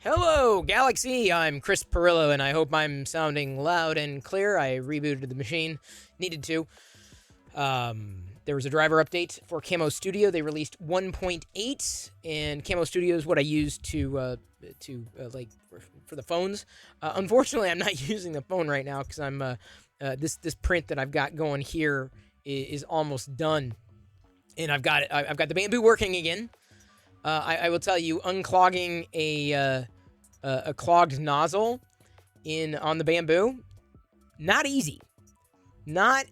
Hello, Galaxy! I'm Chris Perillo, and I hope I'm sounding loud and clear. I rebooted the machine. Needed to. There was a driver update for Camo Studio. They released 1.8, and Camo Studio is what I use to for the phones. Unfortunately, I'm not using the phone right now because I'm this print that I've got going here is almost done, and I've got the Bamboo working again. I will tell you, unclogging a clogged nozzle on the Bamboo, not easy, not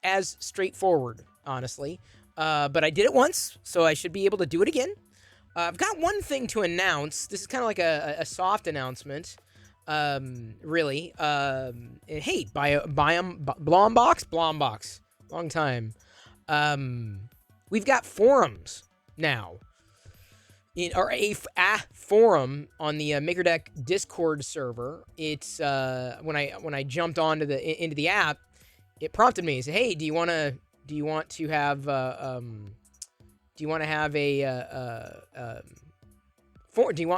as straightforward, honestly. But I did it once, so I should be able to do it again. I've got one thing to announce. This is kind of like a soft announcement, really. Hey, buy Blombox, long time. We've got forums now. A forum on the MakerDeck Discord server. It's when I jumped into the app, it prompted me. It said, "Hey, do you want to have do you want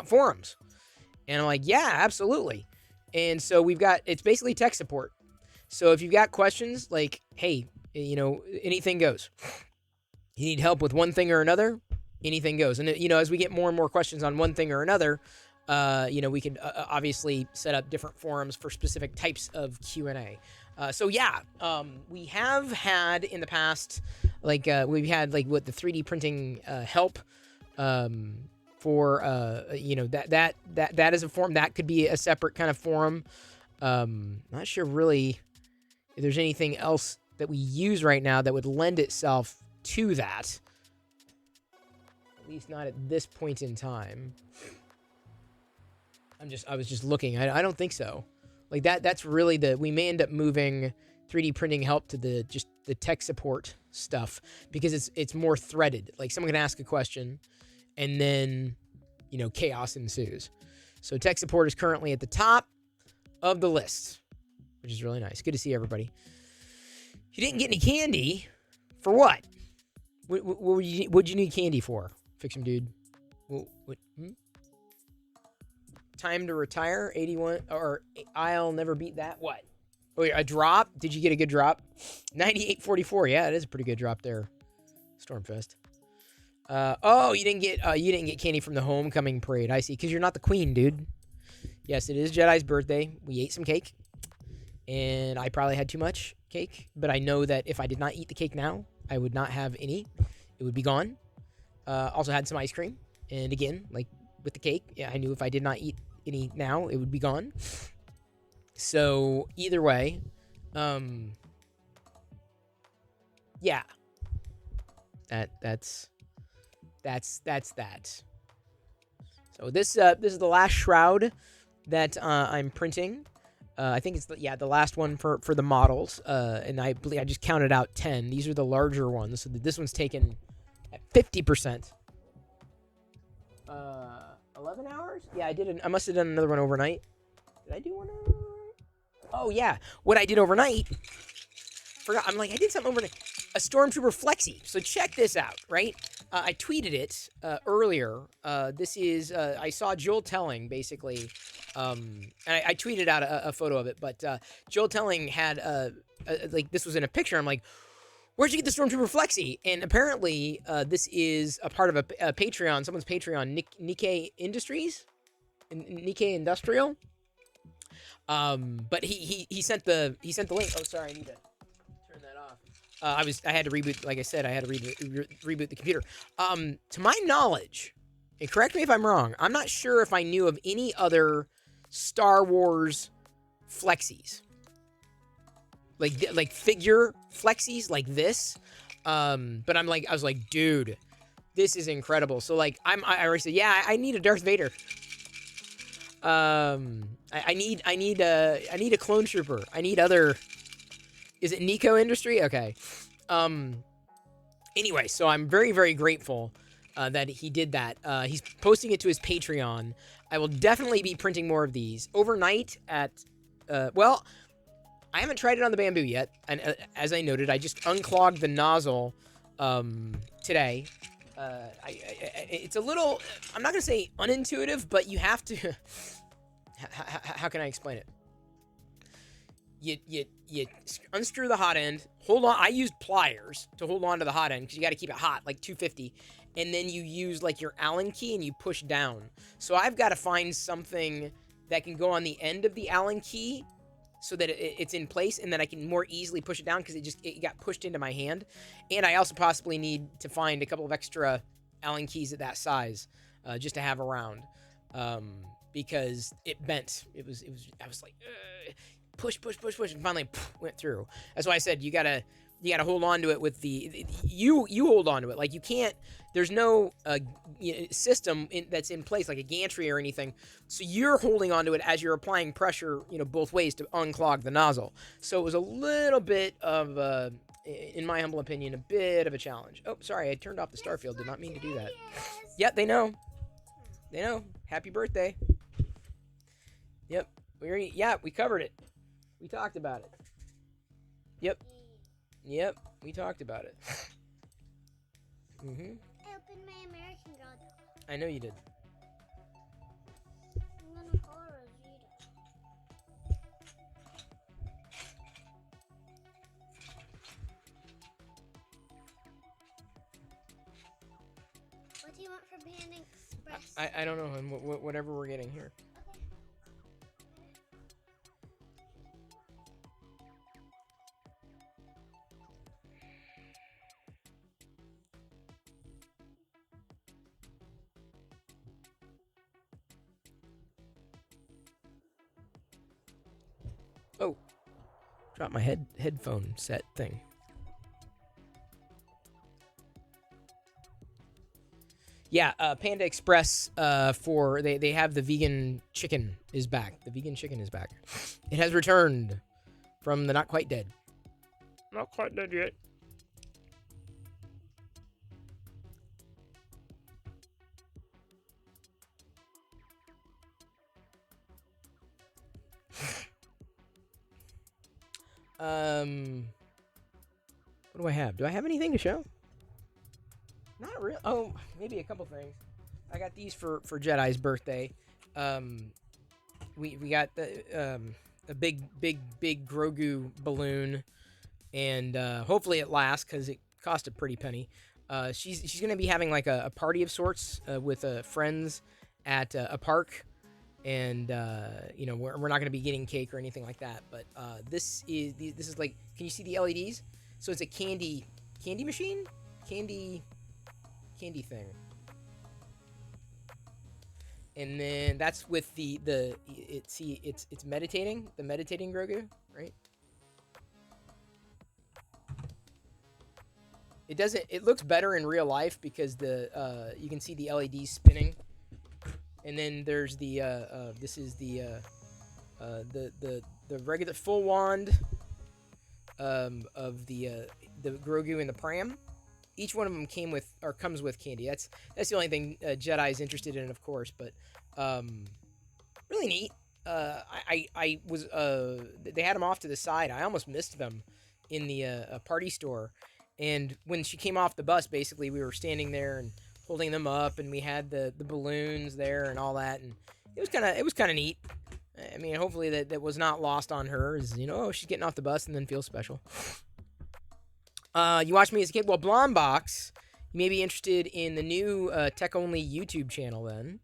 forums?" And I'm like, "Yeah, absolutely." And so it's basically tech support. So if you've got questions like, "Hey, anything goes. You need help with one thing or another." Anything goes. And, as we get more and more questions on one thing or another, we can obviously set up different forums for specific types of Q&A. We have had in the past, we've had the 3D printing help for, that is a forum. That could be a separate kind of forum. Not sure really if there's anything else that we use right now that would lend itself to that. At least not at this point in time. I was just looking. I don't think so. Like that's really we may end up moving 3D printing help to the tech support stuff because it's more threaded. Like someone can ask a question and then, chaos ensues. So tech support is currently at the top of the list, which is really nice. Good to see everybody. You didn't get any candy for what? What'd you need candy for? Fiction dude. Time to retire, 81, or I'll never beat that. What? Oh, yeah, a drop? Did you get a good drop? 98.44. Yeah, it is a pretty good drop there. Stormfest. You didn't get candy from the homecoming parade. I see, because you're not the queen, dude. Yes, it is Jedi's birthday. We ate some cake, and I probably had too much cake. But I know that if I did not eat the cake now, I would not have any. It would be gone. Also had some ice cream. And again, like with the cake, yeah, I knew if I did not eat any now, it would be gone. So either way, yeah, that's that. So this is the last shroud that I'm printing. I think it's the last one for the models. And I believe I just counted out 10. These are the larger ones. So this one's taken at 50%. 11 hours? Yeah, I must have done another one overnight. Did I do one overnight? Oh, yeah. What I did overnight, forgot. I'm like, I did something overnight. A Stormtrooper Flexi. So check this out, right? I tweeted it earlier. This is, I saw Joel Telling, basically. And I tweeted out a photo of it. But Joel Telling had, this was in a picture. I'm like, where'd you get the Stormtrooper Flexi? And apparently, this is a part of a Patreon, someone's Patreon, Nikkei Industries, Nikkei Industrial. But he sent the link. Oh, sorry, I need to turn that off. I had to reboot. Like I said, I had to reboot the computer. To my knowledge, and correct me if I'm wrong, I'm not sure if I knew of any other Star Wars Flexis. Like figure flexis like this, but I was like, dude, this is incredible. So I already said, yeah, I need a Darth Vader. I need a clone trooper. I need other. Is it Nico Industry? Okay. Anyway, so I'm very, very grateful that he did that. He's posting it to his Patreon. I will definitely be printing more of these overnight at. I haven't tried it on the Bamboo yet, and as I noted, I just unclogged the nozzle today, It's a little, I'm not gonna say unintuitive, but you have to. How can I explain it? You unscrew the hot end. Hold on. I used pliers to hold on to the hot end because you got to keep it hot, like 250. And then you use like your Allen key and you push down. So I've got to find something that can go on the end of the Allen key so that it's in place, and then I can more easily push it down because it got pushed into my hand. And I also possibly need to find a couple of extra Allen keys at that size just to have around because it bent. It was. I was like, push, and finally went through. That's why I said you gotta hold on to it with you hold on to it. Like you can't. There's no system that's in place like a gantry or anything. So you're holding onto it as you're applying pressure, both ways to unclog the nozzle. So it was a little bit of, in my humble opinion, a bit of a challenge. Oh, sorry, I turned off the Starfield. Did not mean to do that. Yep, they know. They know. Happy birthday. Yep. We covered it. We talked about it. Yep, we talked about it. I opened my American Girl doll. I know you did. I'm gonna call Rosita. What do you want for Panda Express? I don't know, hon. Whatever we're getting here. Oh, dropped my headphone set thing. Yeah, Panda Express for they have the vegan chicken is back. The vegan chicken is back. It has returned from the not quite dead. Not quite dead yet. What do I have? Do I have anything to show? Not real. Oh, maybe a couple things. I got these for Jedi's birthday. We got the a big Grogu balloon, and hopefully it lasts because it cost a pretty penny. She's gonna be having like a party of sorts with friends at a park, and we're not gonna be getting cake or anything like that. But this is like, can you see the LEDs? So it's a candy machine, candy thing, and then that's with it's meditating, the meditating Grogu, right? It looks better in real life because you can see the LEDs spinning, and then there's this is the regular full wand of the Grogu and the Pram. Each one of them comes with candy. That's the only thing Jedi's interested in, of course. But really neat. I was they had them off to the side. I almost missed them in the party store. And when she came off the bus, basically we were standing there and holding them up, and we had the balloons there and all that, and it was kind of neat. I mean, hopefully that was not lost on her. Is she's getting off the bus and then feels special. You watched me as a kid. Well, Blondbox, you may be interested in the new tech-only YouTube channel then.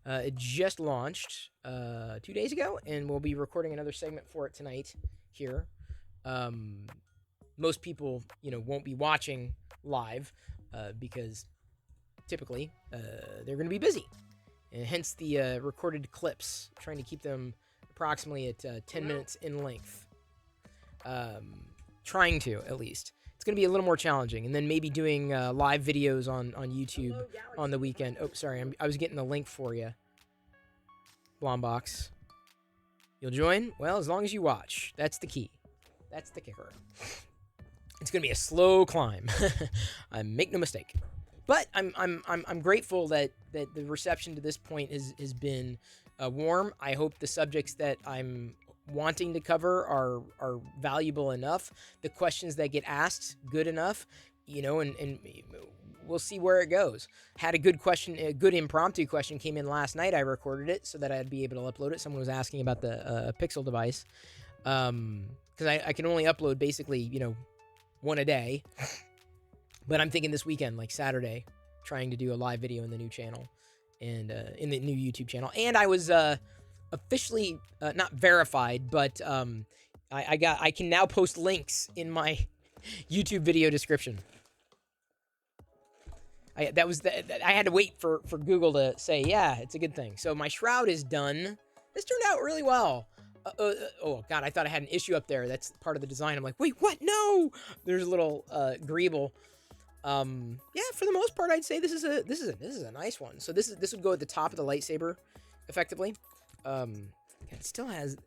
It just launched 2 days ago, and we'll be recording another segment for it tonight here. Most people, won't be watching live because typically they're going to be busy. And hence the recorded clips, trying to keep them approximately at 10 minutes in length. Trying to, at least. It's going to be a little more challenging. And then maybe doing live videos on YouTube on the weekend. Oh, sorry. I was getting the link for you. Blondbox. You'll join? Well, as long as you watch. That's the key. That's the kicker. It's going to be a slow climb. I make no mistake. But I'm grateful that the reception to this point has been warm. I hope the subjects that I'm wanting to cover are valuable enough. The questions that get asked good enough, and we'll see where it goes. Had a good question, a good impromptu question came in last night. I recorded it so that I'd be able to upload it. Someone was asking about the Pixel device, because I can only upload basically, you know, one a day. But I'm thinking this weekend, like Saturday, trying to do a live video in the new channel, and in the new YouTube channel. And I was officially not verified, but I can now post links in my YouTube video description. I had to wait for Google to say, yeah, it's a good thing. So my shroud is done. This turned out really well. Oh, God, I thought I had an issue up there. That's part of the design. I'm like, wait, what? No! There's a little Greeble. Yeah, for the most part, I'd say this is a nice one. So this would go at the top of the lightsaber, effectively. It still has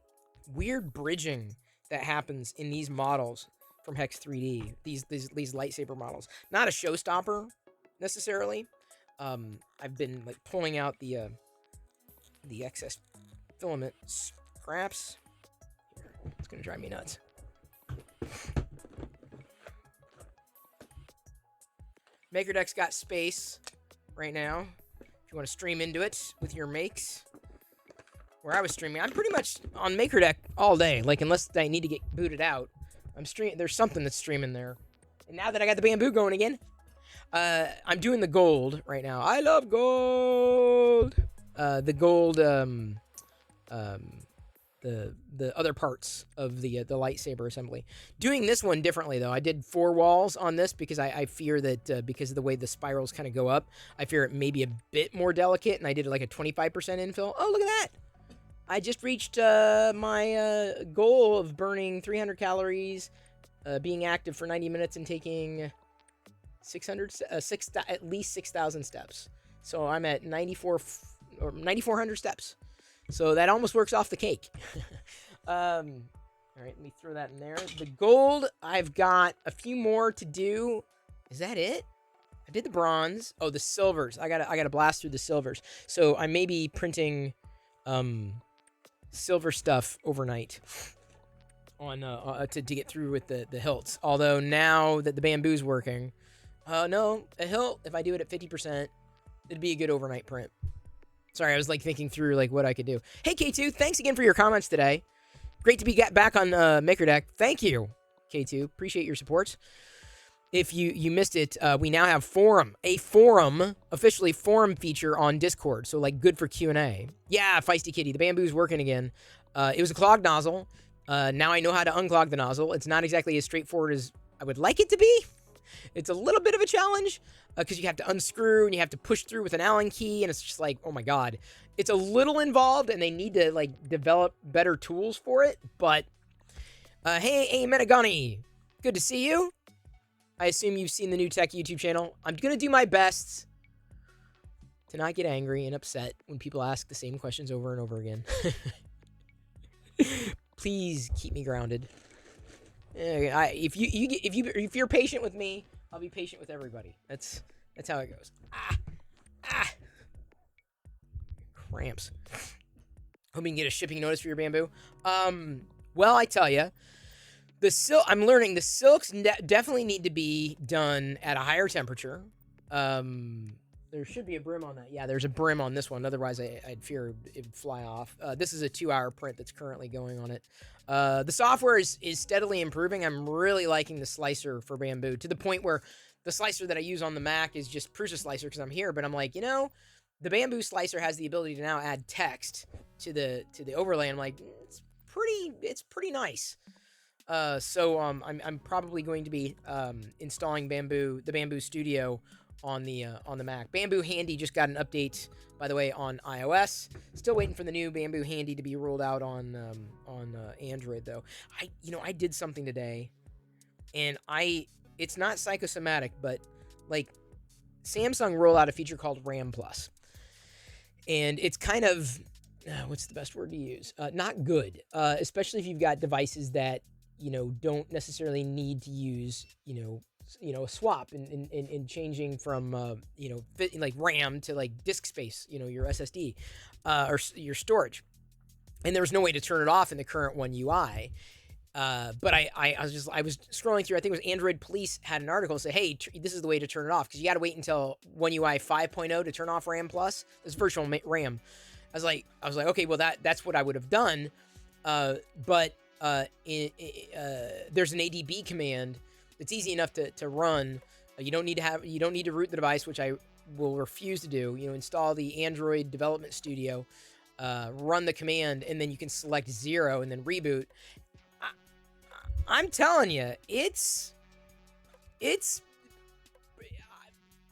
weird bridging that happens in these models from Hex 3D. These lightsaber models. Not a showstopper necessarily. I've been like pulling out the excess filament scraps. It's gonna drive me nuts. MakerDeck's got space right now. If you want to stream into it with your makes. Where I was streaming, I'm pretty much on MakerDeck all day. Like, unless I need to get booted out, I'm streaming. There's something that's streaming there. And now that I got the bamboo going again, I'm doing the gold right now. I love gold. The gold, the other parts of the lightsaber assembly. Doing this one differently though. I did 4 walls on this because I fear that because of the way the spirals kind of go up, I fear it may be a bit more delicate, and I did like a 25% infill. Oh, look at that! I just reached my goal of burning 300 calories, being active for 90 minutes, and taking at least 6,000 steps. So I'm at 9,400 steps. So that almost works off the cake. All right, let me throw that in there. The gold, I've got a few more to do. Is that it? I did the bronze. Oh, the silvers. I gotta blast through the silvers. So I may be printing silver stuff overnight on to get through with the hilts. Although now that the bamboo's working, no, a hilt, if I do it at 50%, it'd be a good overnight print. Sorry, I was like thinking through like what I could do. Hey K2, thanks again for your comments today. Great to be back on MakerDeck. Thank you, K2. Appreciate your support. If you missed it, we now have officially forum feature on Discord. So like good for Q&A. Yeah, Feisty Kitty, the bamboo's working again. It was a clogged nozzle. Now I know how to unclog the nozzle. It's not exactly as straightforward as I would like it to be. It's a little bit of a challenge because you have to unscrew and you have to push through with an Allen key, and it's just like, oh my god. It's a little involved, and they need to like develop better tools for it. But hey, Metagani, good to see you. I assume you've seen the New Tech YouTube channel. I'm gonna do my best to not get angry and upset when people ask the same questions over and over again. Please keep me grounded. If you're patient with me, I'll be patient with everybody. That's how it goes. Cramps. Hope you can get a shipping notice for your bamboo. Well, I tell you, I'm learning the silks definitely need to be done at a higher temperature. There should be a brim on that. Yeah, there's a brim on this one. Otherwise, I'd fear it'd fly off. This is a 2-hour print that's currently going on it. The software is steadily improving. I'm really liking the slicer for bamboo to the point where the slicer that I use on the Mac is just Prusa slicer because I'm here. But I'm like, the bamboo slicer has the ability to now add text to the overlay. I'm like, it's pretty nice. So I'm probably going to be installing the Bamboo Studio on the Mac. Bamboo Handy just got an update, by the way, on iOS. Still waiting for the new Bamboo Handy to be rolled out on Android though. I did something today, and it's not psychosomatic, but like Samsung rolled out a feature called RAM Plus, and it's kind of what's the best word to use? Not good, especially if you've got devices that don't necessarily need to use a swap in changing from like RAM to like disk space, your SSD or your storage, and there was no way to turn it off in the current One UI. But I was scrolling through. I think it was Android Police had an article say, hey, this is the way to turn it off, because you got to wait until One UI 5.0 to turn off RAM Plus. It's virtual RAM. I was like, okay, well that's what I would have done. But there's an ADB command that's easy enough to run. You don't need to root the device, which I will refuse to do. Install the Android Development Studio, run the command, and then you can select 0 and then reboot. I'm telling you,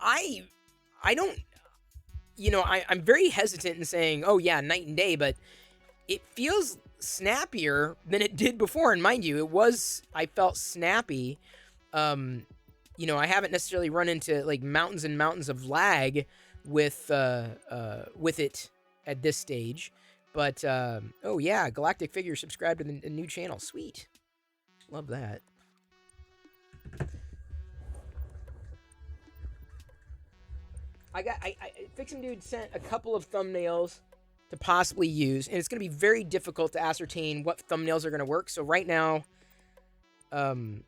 I don't, I'm very hesitant in saying, oh yeah, night and day, but it feels snappier than it did before. And mind you, I felt snappy. I haven't necessarily run into like mountains and mountains of lag with it at this stage. But, oh yeah, Galactic Figure subscribed to the new channel. Sweet. Love that. Fix'em Dude sent a couple of thumbnails to possibly use, and it's going to be very difficult to ascertain what thumbnails are going to work. So right now, I'm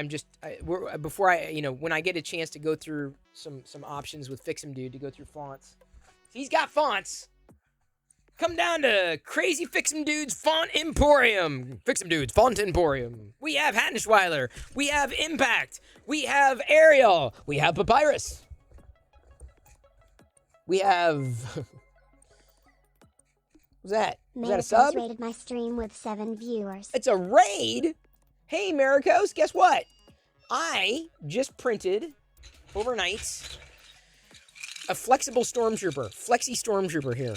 just when I get a chance to go through some options with Fix'em Dude to go through fonts. He's got fonts. Come down to Crazy Fix'em Dude's Font Emporium. Fix'em Dude's Font Emporium. We have Hattenschweiler. We have Impact. We have Arial. We have Papyrus. We have... What's that? Is that a sub? Rated my stream with 7 viewers. It's a raid? Hey, Maricos, guess what? I just printed overnight a flexible Stormtrooper. Flexi Stormtrooper here.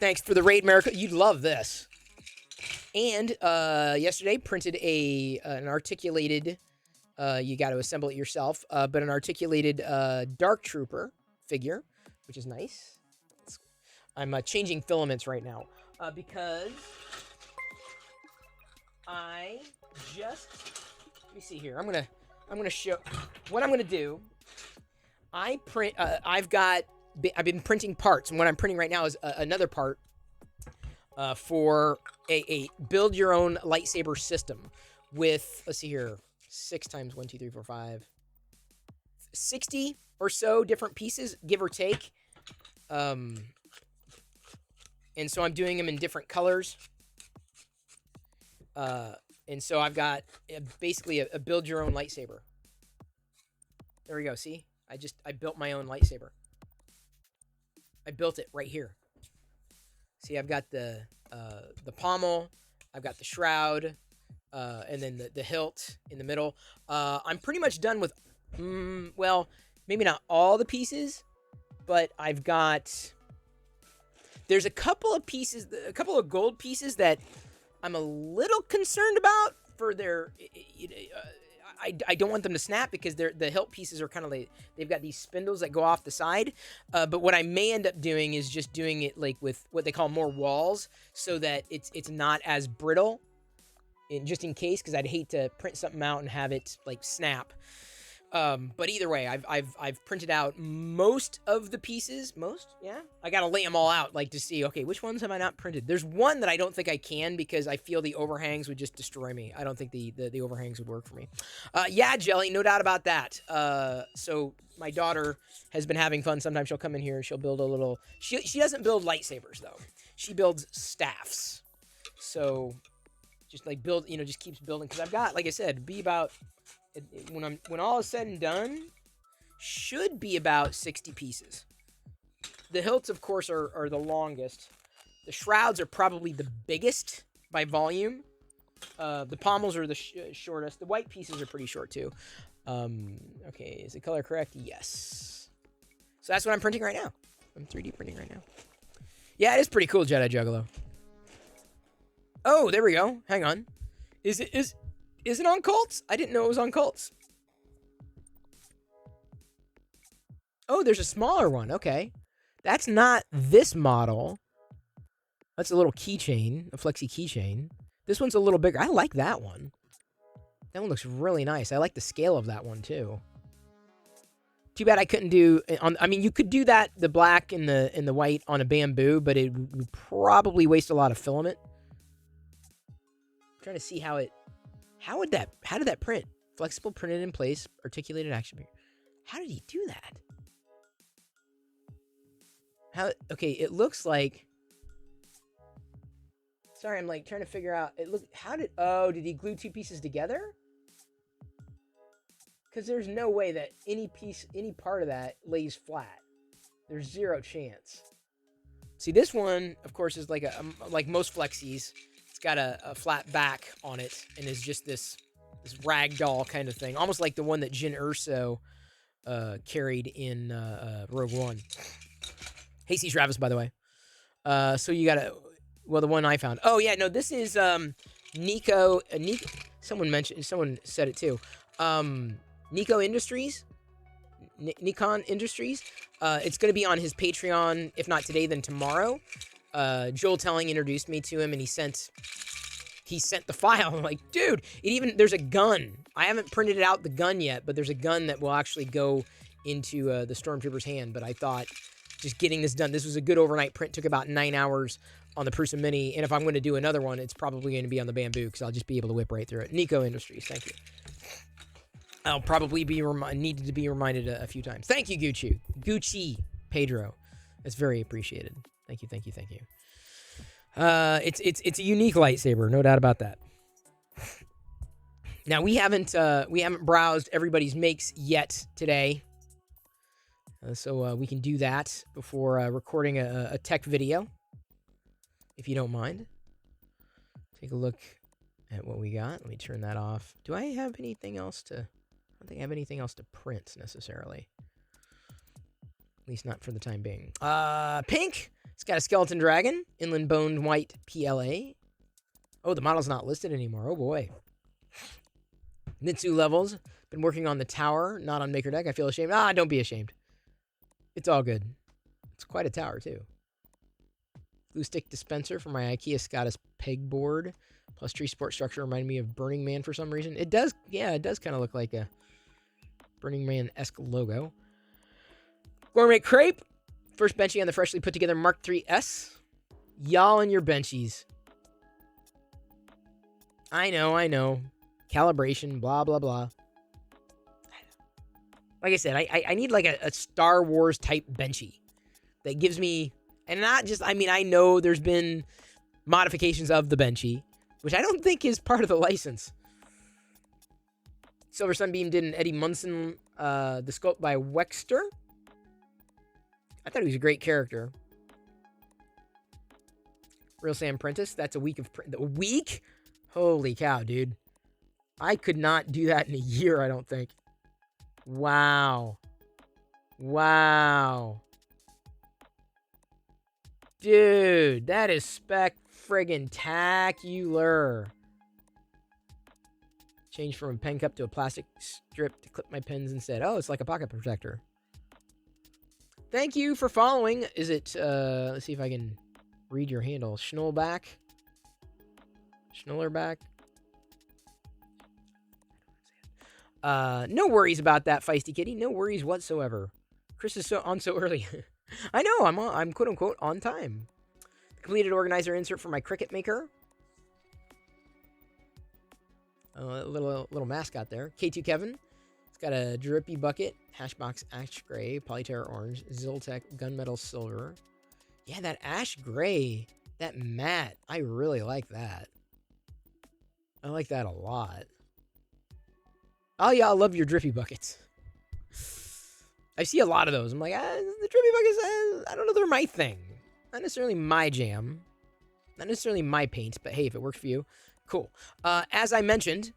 Thanks for the raid, America. You'd love this. And yesterday printed an articulated, you got to assemble it yourself, but an articulated Dark Trooper figure, which is nice. I'm changing filaments right now because I just, let me see here. I'm gonna show what I'm gonna do. I've been printing parts, and what I'm printing right now is another part for a build your own lightsaber system with, let's see here, 6 times 1, 2, 3, 4, 5, 60 or so different pieces, give or take. And so I'm doing them in different colors. And so I've got basically a build your own lightsaber. There we go. See, I built my own lightsaber. I built it right here. See, I've got the pommel, I've got the shroud, and then the hilt in the middle. I'm pretty much done with, well, maybe not all the pieces, but I've got, there's a couple of pieces, a couple of gold pieces that I'm a little concerned about for their, I don't want them to snap because the hilt pieces are kind of like, they've got these spindles that go off the side. But what I may end up doing is just doing it like with what they call more walls so that it's not as brittle, just in case, because I'd hate to print something out and have it like snap. But either way, I've printed out most of the pieces. Most, yeah. I gotta lay them all out, like, to see, okay, which ones have I not printed? There's one that I don't think I can because I feel the overhangs would just destroy me. I don't think the overhangs would work for me. Yeah, Jelly, no doubt about that. So my daughter has been having fun. Sometimes she'll come in here. She'll build a little. She doesn't build lightsabers though. She builds staffs. So just like build, just keeps building. Because I've got, like I said, be about. When all is said and done, should be about 60 pieces. The hilts, of course, are the longest. The shrouds are probably the biggest by volume. The pommels are the shortest. The white pieces are pretty short too. Okay, is the color correct? Yes. So that's what I'm printing right now. I'm 3D printing right now. Yeah, it is pretty cool, Jedi Juggalo. Oh, there we go. Hang on. Is it on Colts? I didn't know it was on Colts. Oh, there's a smaller one. Okay. That's not this model. That's a little keychain, a flexi keychain. This one's a little bigger. I like that one. That one looks really nice. I like the scale of that one, too. Too bad I couldn't do... I mean, you could do that, the black and the white on a bamboo, but it would probably waste a lot of filament. trying to see how did that print? Flexible, printed in place, articulated action figure. How did he do that? Okay, it looks like, sorry, I'm like trying to figure out, did he glue two pieces together? Because there's no way that any part of that lays flat. There's zero chance. See, this one, of course, is like like most flexies. It's got a flat back on it and is just this ragdoll kind of thing, almost like the one that Jyn Erso carried in Rogue One. Hey, C. Travis, by the way. So you got the one I found. Oh yeah, no, this is Nico. Someone said it too. Nico Industries. Nikon Industries. It's going to be on his Patreon, if not today, then tomorrow. Joel Telling introduced me to him, and he sent the file. I'm like, dude, there's a gun. I haven't printed out the gun yet, but there's a gun that will actually go into the Stormtrooper's hand. But I thought just getting this done, this was a good overnight print. Took about 9 hours on the Prusa Mini, and if I'm going to do another one, it's probably going to be on the Bamboo, because I'll just be able to whip right through it. Nico Industries, thank you. I'll probably be needed to be reminded a few times. Thank you, Gucci Pedro. That's very appreciated. Thank you. It's a unique lightsaber, no doubt about that. Now we haven't browsed everybody's makes yet today, so we can do that before recording a tech video, if you don't mind. Take a look at what we got. Let me turn that off. Do I have anything else to? I don't think I have anything else to print necessarily. At least not for the time being. Pink. It's got a skeleton dragon, inland boned white PLA. Oh, the model's not listed anymore. Oh boy. Nitsu levels. Been working on the tower, not on Maker Deck. I feel ashamed. Don't be ashamed. It's all good. It's quite a tower too. Glue stick dispenser for my IKEA Scottish pegboard. Plus tree support structure reminded me of Burning Man for some reason. It does, yeah, it does kind of look like a Burning Man-esque logo. Gourmet Crepe. First Benchy on the freshly put together Mark III S. Y'all and your Benchies. I know. Calibration, blah, blah, blah. Like I said, I need like a Star Wars type Benchy that gives me, and not just, I know there's been modifications of the Benchy, which I don't think is part of the license. Silver Sunbeam did an Eddie Munson, the sculpt by Wexter. I thought he was a great character. Real Sam Prentice, that's a week of print. A week? Holy cow, dude. I could not do that in a year, I don't think. Wow. Dude, that is spec-friggin-tacular. Changed from a pen cup to a plastic strip to clip my pens instead. Oh, it's like a pocket protector. Thank you for following. Is it, let's see if I can read your handle. Schnollerback. No worries about that, Feisty Kitty. No worries whatsoever. Chris is on so early. I know, I'm quote unquote on time. Completed organizer insert for my Cricut Maker. A little mascot there. K2 Kevin. It's got a drippy bucket, Hashbox ash gray, Polyterra orange, Ziltech gunmetal silver. Yeah, that ash gray, that matte, I really like that. I like that a lot. Oh yeah, I love your drippy buckets. I see a lot of those. I'm like, the drippy buckets, I don't know, they're my thing. Not necessarily my jam. Not necessarily my paint, but hey, if it works for you, cool. As I mentioned,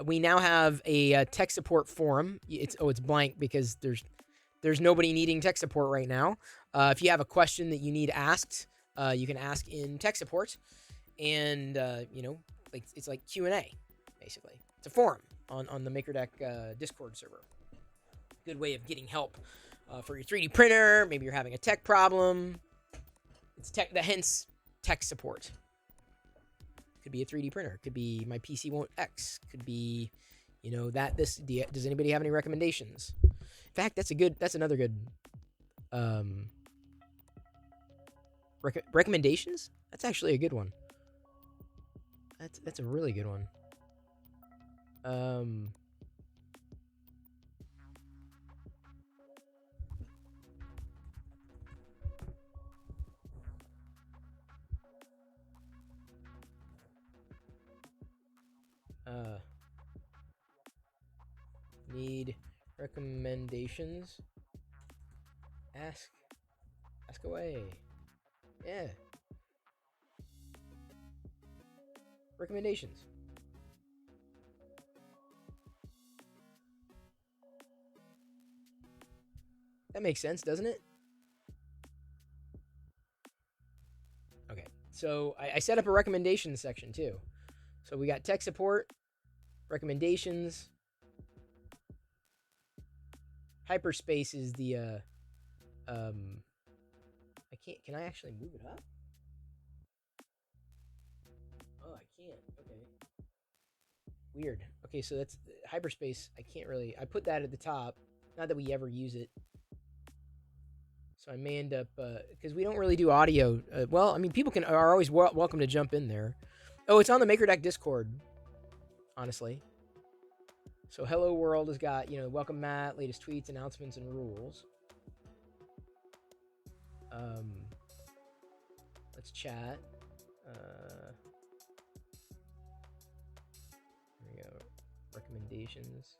we now have a tech support forum. It's blank because there's nobody needing tech support right now. If you have a question that you need asked, you can ask in tech support, and it's like Q&A basically. It's a forum on the MakerDeck Discord server. Good way of getting help for your 3D printer. Maybe you're having a tech problem. It's hence tech support. Could be a 3D printer. Could be my PC won't X. Could be, does anybody have any recommendations? In fact, that's another good recommendations. That's actually a good one. That's a really good one. Need recommendations? Ask away. Yeah. Recommendations. That makes sense, doesn't it? Okay, so I set up a recommendations section too. So we got tech support, recommendations. Hyperspace is the I can't. Can I actually move it up? Oh, I can't. Okay. Weird. Okay, so that's hyperspace. I can't really. I put that at the top. Not that we ever use it. So I may end up because we don't really do audio. Well, I mean, people are always welcome to jump in there. Oh, it's on the MakerDeck Discord. Honestly. So Hello World has got, welcome Matt, latest tweets, announcements, and rules. Let's chat. There we go. Recommendations.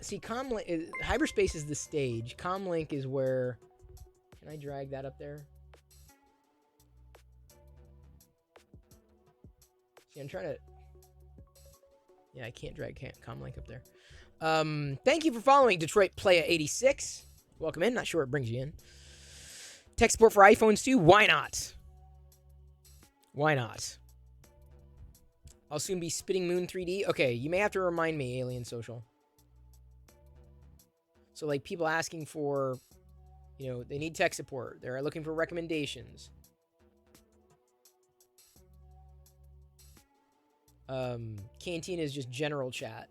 See, Comlink, hyperspace is the stage. Comlink is where. Can I drag that up there? See, I'm trying to. Yeah, I can't drag Comlink up there. Thank you for following Detroit Playa 86. Welcome in. Not sure what brings you in. Tech support for iPhones too. Why not? Why not? I'll soon be Spitting Moon 3D. Okay, you may have to remind me, Alien Social. So, like, people asking for, they need tech support. They're looking for recommendations. Cantina is just general chat.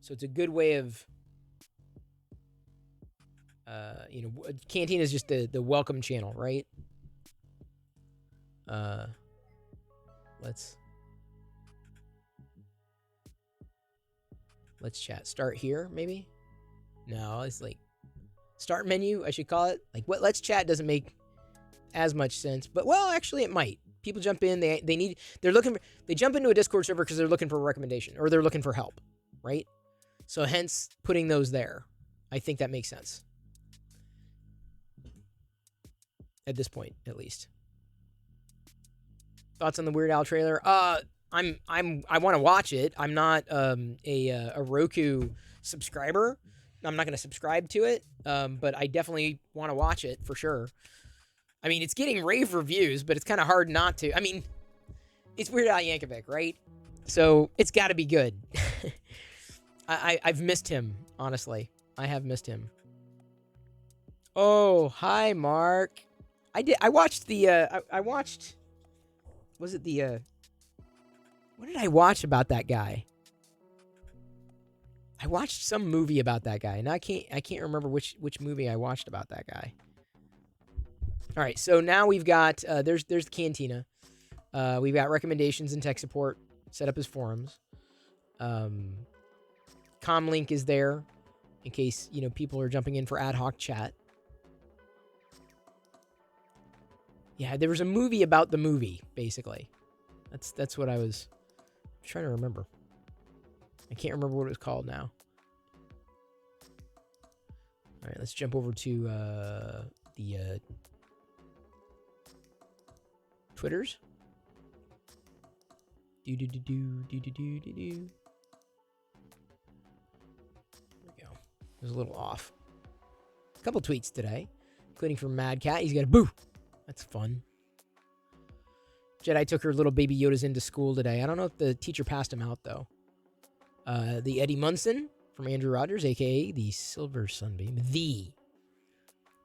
So it's a good way of, Cantina is just the welcome channel, right? Let's chat. Start here, maybe? No, it's like start menu, I should call it. Like what let's chat doesn't make as much sense. But well, actually it might. People jump in, they jump into a Discord server because they're looking for a recommendation or they're looking for help, right? So hence putting those there. I think that makes sense. At this point, at least. Thoughts on the Weird Al trailer? I want to watch it. I'm not a Roku subscriber. I'm not going to subscribe to it, but I definitely want to watch it for sure. I mean, it's getting rave reviews, but it's kind of hard not to. I mean, it's Weird Al Yankovic, right? So it's got to be good. I've missed him, honestly. I have missed him. Oh, hi, Mark. I watched the. I watched. Was it the? What did I watch about that guy? I watched some movie about that guy, and I can't remember which movie I watched about that guy. All right, so now we've got there's the Cantina. We've got recommendations and tech support set up as forums. Comlink is there in case people are jumping in for ad hoc chat. Yeah, there was a movie about the movie, basically. That's what I was trying to remember. I can't remember what it was called now. All right, let's jump over to the Twitters. There we go. It was a little off. A couple tweets today, including from Mad Cat. He's got a boo. That's fun. Jedi took her little baby Yodas into school today. I don't know if the teacher passed him out, though. The Eddie Munson from Andrew Rogers, a.k.a. the Silver Sunbeam.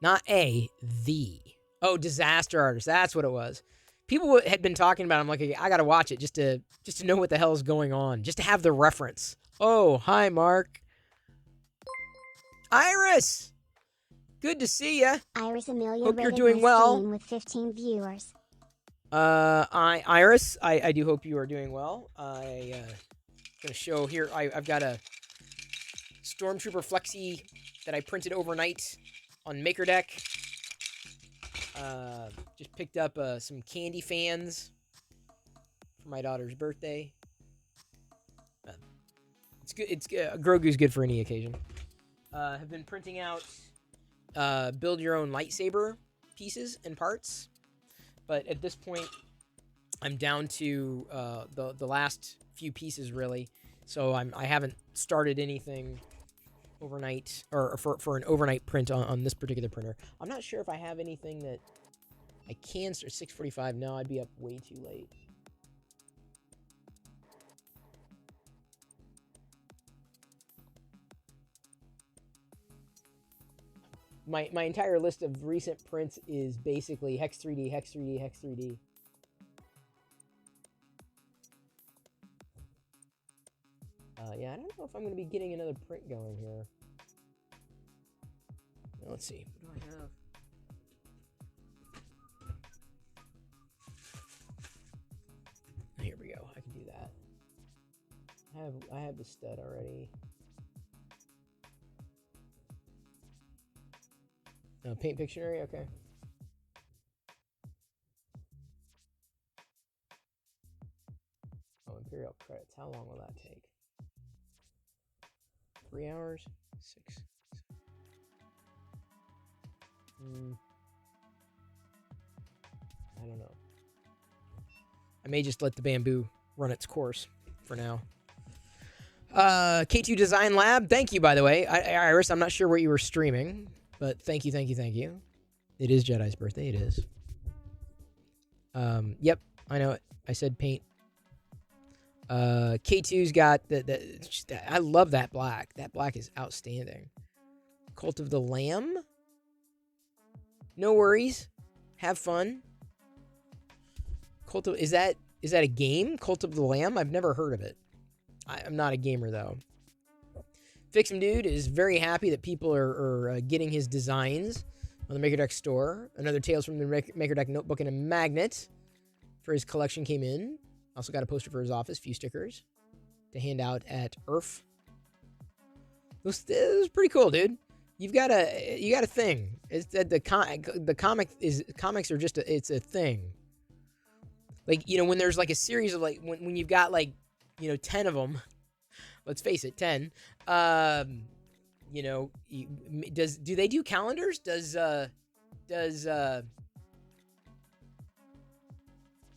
Not the. Oh, Disaster Artist. That's what it was. People had been talking about it. I'm like, I gotta watch it just to know what the hell is going on, just to have the reference. Oh, hi, Mark. Iris, good to see ya. Iris Amelia Hope you're rated doing my well. stream with 15 viewers. Iris, I do hope you are doing well. Gonna show here. I've got a Stormtrooper Flexi that I printed overnight on MakerDeck. Just picked up some candy fans for my daughter's birthday. It's good. It's Grogu's good for any occasion. Have been printing out build your own lightsaber pieces and parts, but at this point, I'm down to the last few pieces really. So I haven't started anything overnight or for an overnight print on this particular printer. I'm not sure if I have anything that I can start 6:45. No, I'd be up way too late. My entire list of recent prints is basically Hex 3D, Hex 3D, Hex 3D. Yeah, I don't know if I'm going to be getting another print going here. Now, let's see. What do I have? Here we go. I can do that. I have the stud already. Paint Pictionary, okay. Oh, Imperial credits. How long will that take? 3 hours? 6. I don't know. I may just let the bamboo run its course for now. K2 Design Lab, thank you, by the way. Iris, I'm not sure what you were streaming, but thank you, thank you, thank you. It is Jedi's birthday, it is. Yep, I know it. I said paint. K2's got I love that black. That black is outstanding. Cult of the Lamb? No worries. Have fun. Is that a game? Cult of the Lamb? I've never heard of it. I'm not a gamer though. Fix'em Dude is very happy that people are getting his designs on the MakerDeck store. Another Tales from the MakerDeck notebook and a magnet for his collection came in. Also got a poster for his office, few stickers to hand out at IRF. It was pretty cool, dude. You got a thing. It's that comics are just it's a thing. Like, you know, when there's like a series of like when you've got like, you know, 10 of them. Let's face it, 10. You know, do they do calendars? Does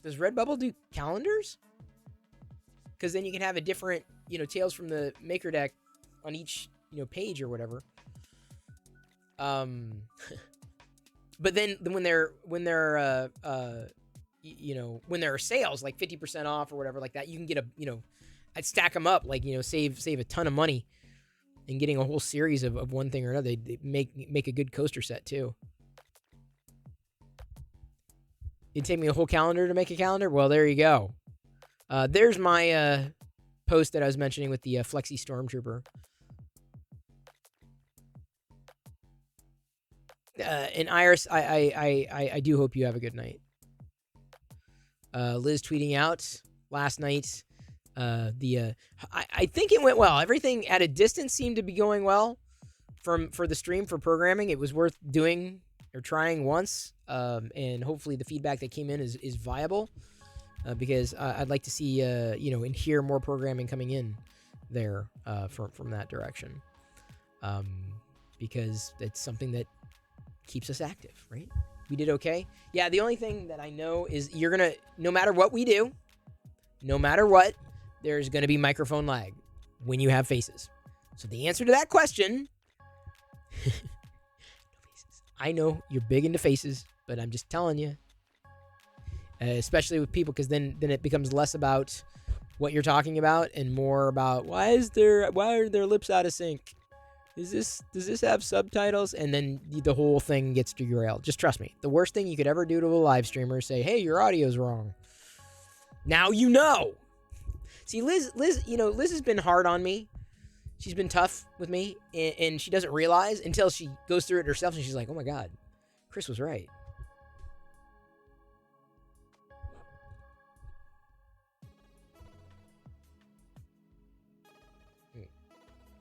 Redbubble do calendars? Because then you can have a different, you know, Tales from the MakerDeck on each, you know, page or whatever. But then when there are sales like 50% off or whatever like that, you can get I'd stack them up, like, you know, save a ton of money in getting a whole series of one thing or another. They make a good coaster set too. It'd take me a whole calendar to make a calendar. Well, there you go. There's my post that I was mentioning with the Flexi Stormtrooper. And Iris, I do hope you have a good night. Liz tweeting out last night. I think it went well. Everything at a distance seemed to be going well for the stream for programming. It was worth doing or trying once, and hopefully the feedback that came in is viable, because I'd like to see and hear more programming coming in there from that direction, because it's something that keeps us active, right? We did okay. Yeah, the only thing that I know is you're gonna, no matter what we do, no matter what, there's gonna be microphone lag when you have faces. So the answer to that question, no faces. I know you're big into faces, but I'm just telling you, especially with people, because then it becomes less about what you're talking about and more about why are their lips out of sync? does this have subtitles? And then the whole thing gets derailed. Just trust me. The worst thing you could ever do to a live streamer is say, hey, your audio's wrong. Now you know. See, Liz, Liz has been hard on me. She's been tough with me, and she doesn't realize until she goes through it herself, and she's like, oh my God, Chris was right.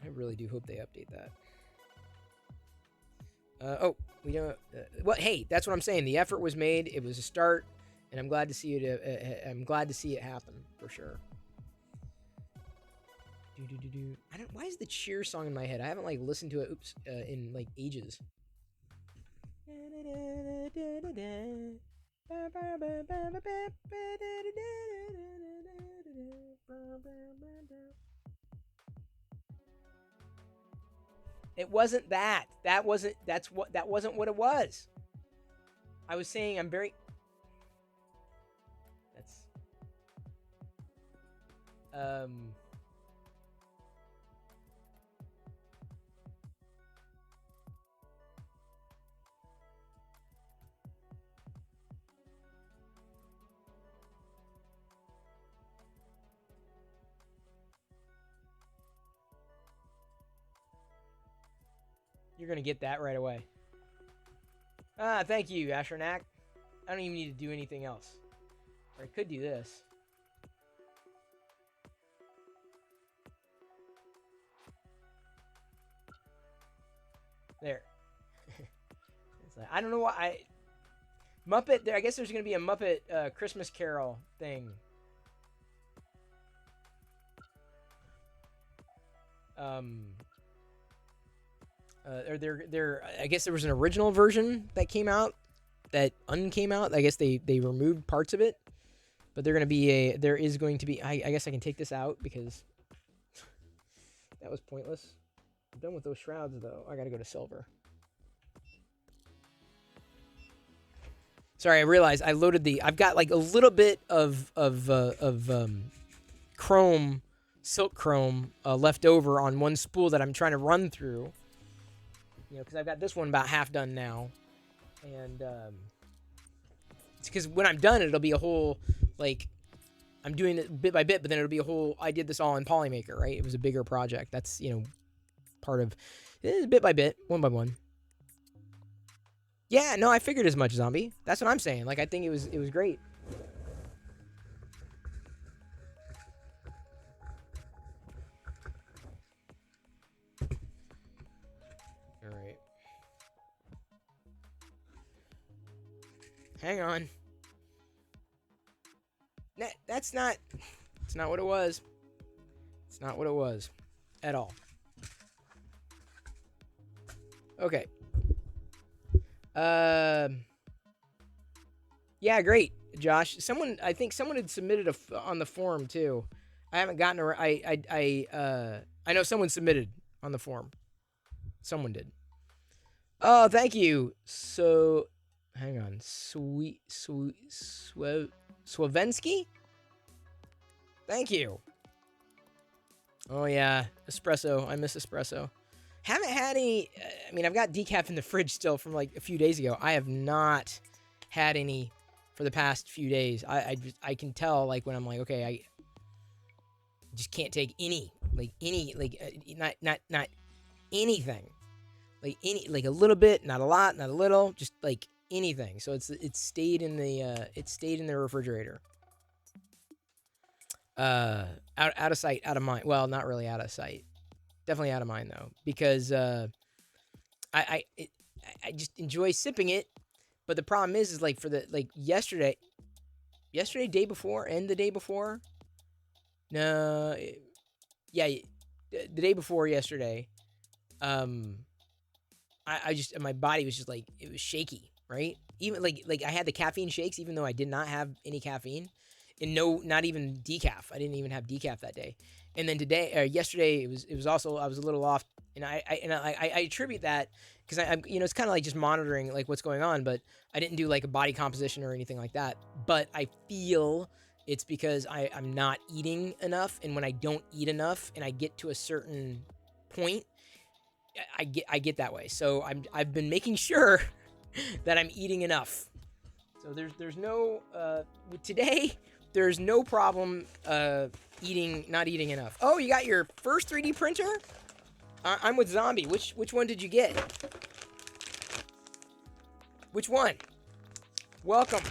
I really do hope they update that. We don't. Well, hey, that's what I'm saying. The effort was made. It was a start, and I'm glad to see it. I'm glad to see it happen for sure. I don't. Why is the cheer song in my head? I haven't like listened to it. In like ages. It wasn't that. That wasn't what it was. I was saying I'm very. That's. You're gonna get that right away. Ah, thank you, Ashernak. I don't even need to do anything else. Or I could do this. There. It's like, I don't know why Muppet. There, I guess there's gonna be a Muppet Christmas Carol thing. I guess there was an original version that came out that uncame out. I guess they removed parts of it, but there is going to be. I guess I can take this out because that was pointless. I'm done with those shrouds though. I gotta go to silver. Sorry, I realized I loaded I've got like a little bit of chrome, silk chrome left over on one spool that I'm trying to run through. You know, because I've got this one about half done now, and it's because when I'm done, it'll be a whole like I'm doing it bit by bit, but then it'll be a whole. I did this all in Polymaker, right? It was a bigger project. That's part of bit by bit, one by one. Yeah, no, I figured as much, Zombie. That's what I'm saying. Like I think it was great. Hang on. It's not what it was. It's not what it was. At all. Okay. Yeah, great, Josh. I think someone had submitted on the forum too. I haven't gotten I know someone submitted on the forum. Someone did. Oh, thank you. So hang on. Swavensky? Thank you. Oh, yeah. Espresso. I miss espresso. Haven't had any. I mean, I've got decaf in the fridge still from like a few days ago. I have not had any for the past few days. I can tell like when I'm like, okay, I just can't take any. Not anything. Like a little bit, not a lot, not a little, just like anything. So it stayed in the refrigerator. Out of sight, out of mind. Well, not really out of sight. Definitely out of mind though, because I just enjoy sipping it. But the problem is like for the yesterday, day before and the day before. No, yeah, the day before yesterday. I just my body was just like it was shaky, right? Even like I had the caffeine shakes, even though I did not have any caffeine, and not even decaf. I didn't even have decaf that day. And then yesterday, it was also I was a little off, and I attribute that because I'm it's kind of like just monitoring like what's going on, but I didn't do like a body composition or anything like that. But I feel it's because I'm not eating enough, and when I don't eat enough, and I get to a certain point. I get that way. So I've been making sure that I'm eating enough. So there's no today there's no problem not eating enough. Oh, you got your first 3D printer? I'm with Zombie. Which one did you get? Which one? Welcome.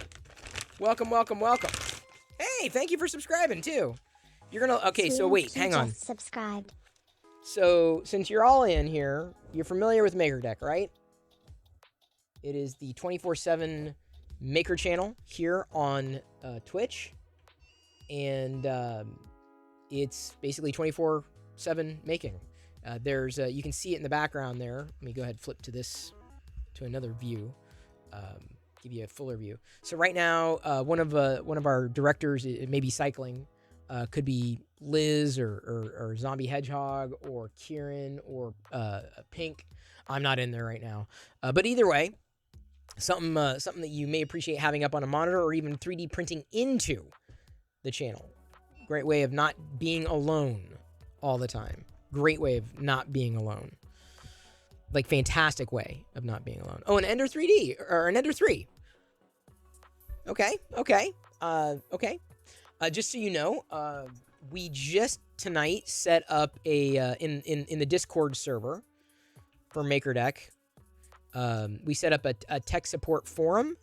Hey, thank you for subscribing too. You're gonna okay. So wait, hang on. Subscribed. So since you're all in here, you're familiar with MakerDeck, right? It is the 24/7 Maker channel here on Twitch, and it's basically 24/7 making. There's you can see it in the background there. Let me go ahead and flip to another view, give you a fuller view. So right now, one of our directors, it may be cycling, could be Liz or Zombie Hedgehog or Kieran or Pink. I'm not in there right now, but either way, something that you may appreciate having up on a monitor or even 3D printing into the channel. Great way of not being alone all the time. Great way of not being alone. Like, fantastic way of not being alone. Oh, an Ender 3D or an Ender 3. Okay. Just so you know, we just tonight set up a in the Discord server for MakerDeck. We set up a tech support forum,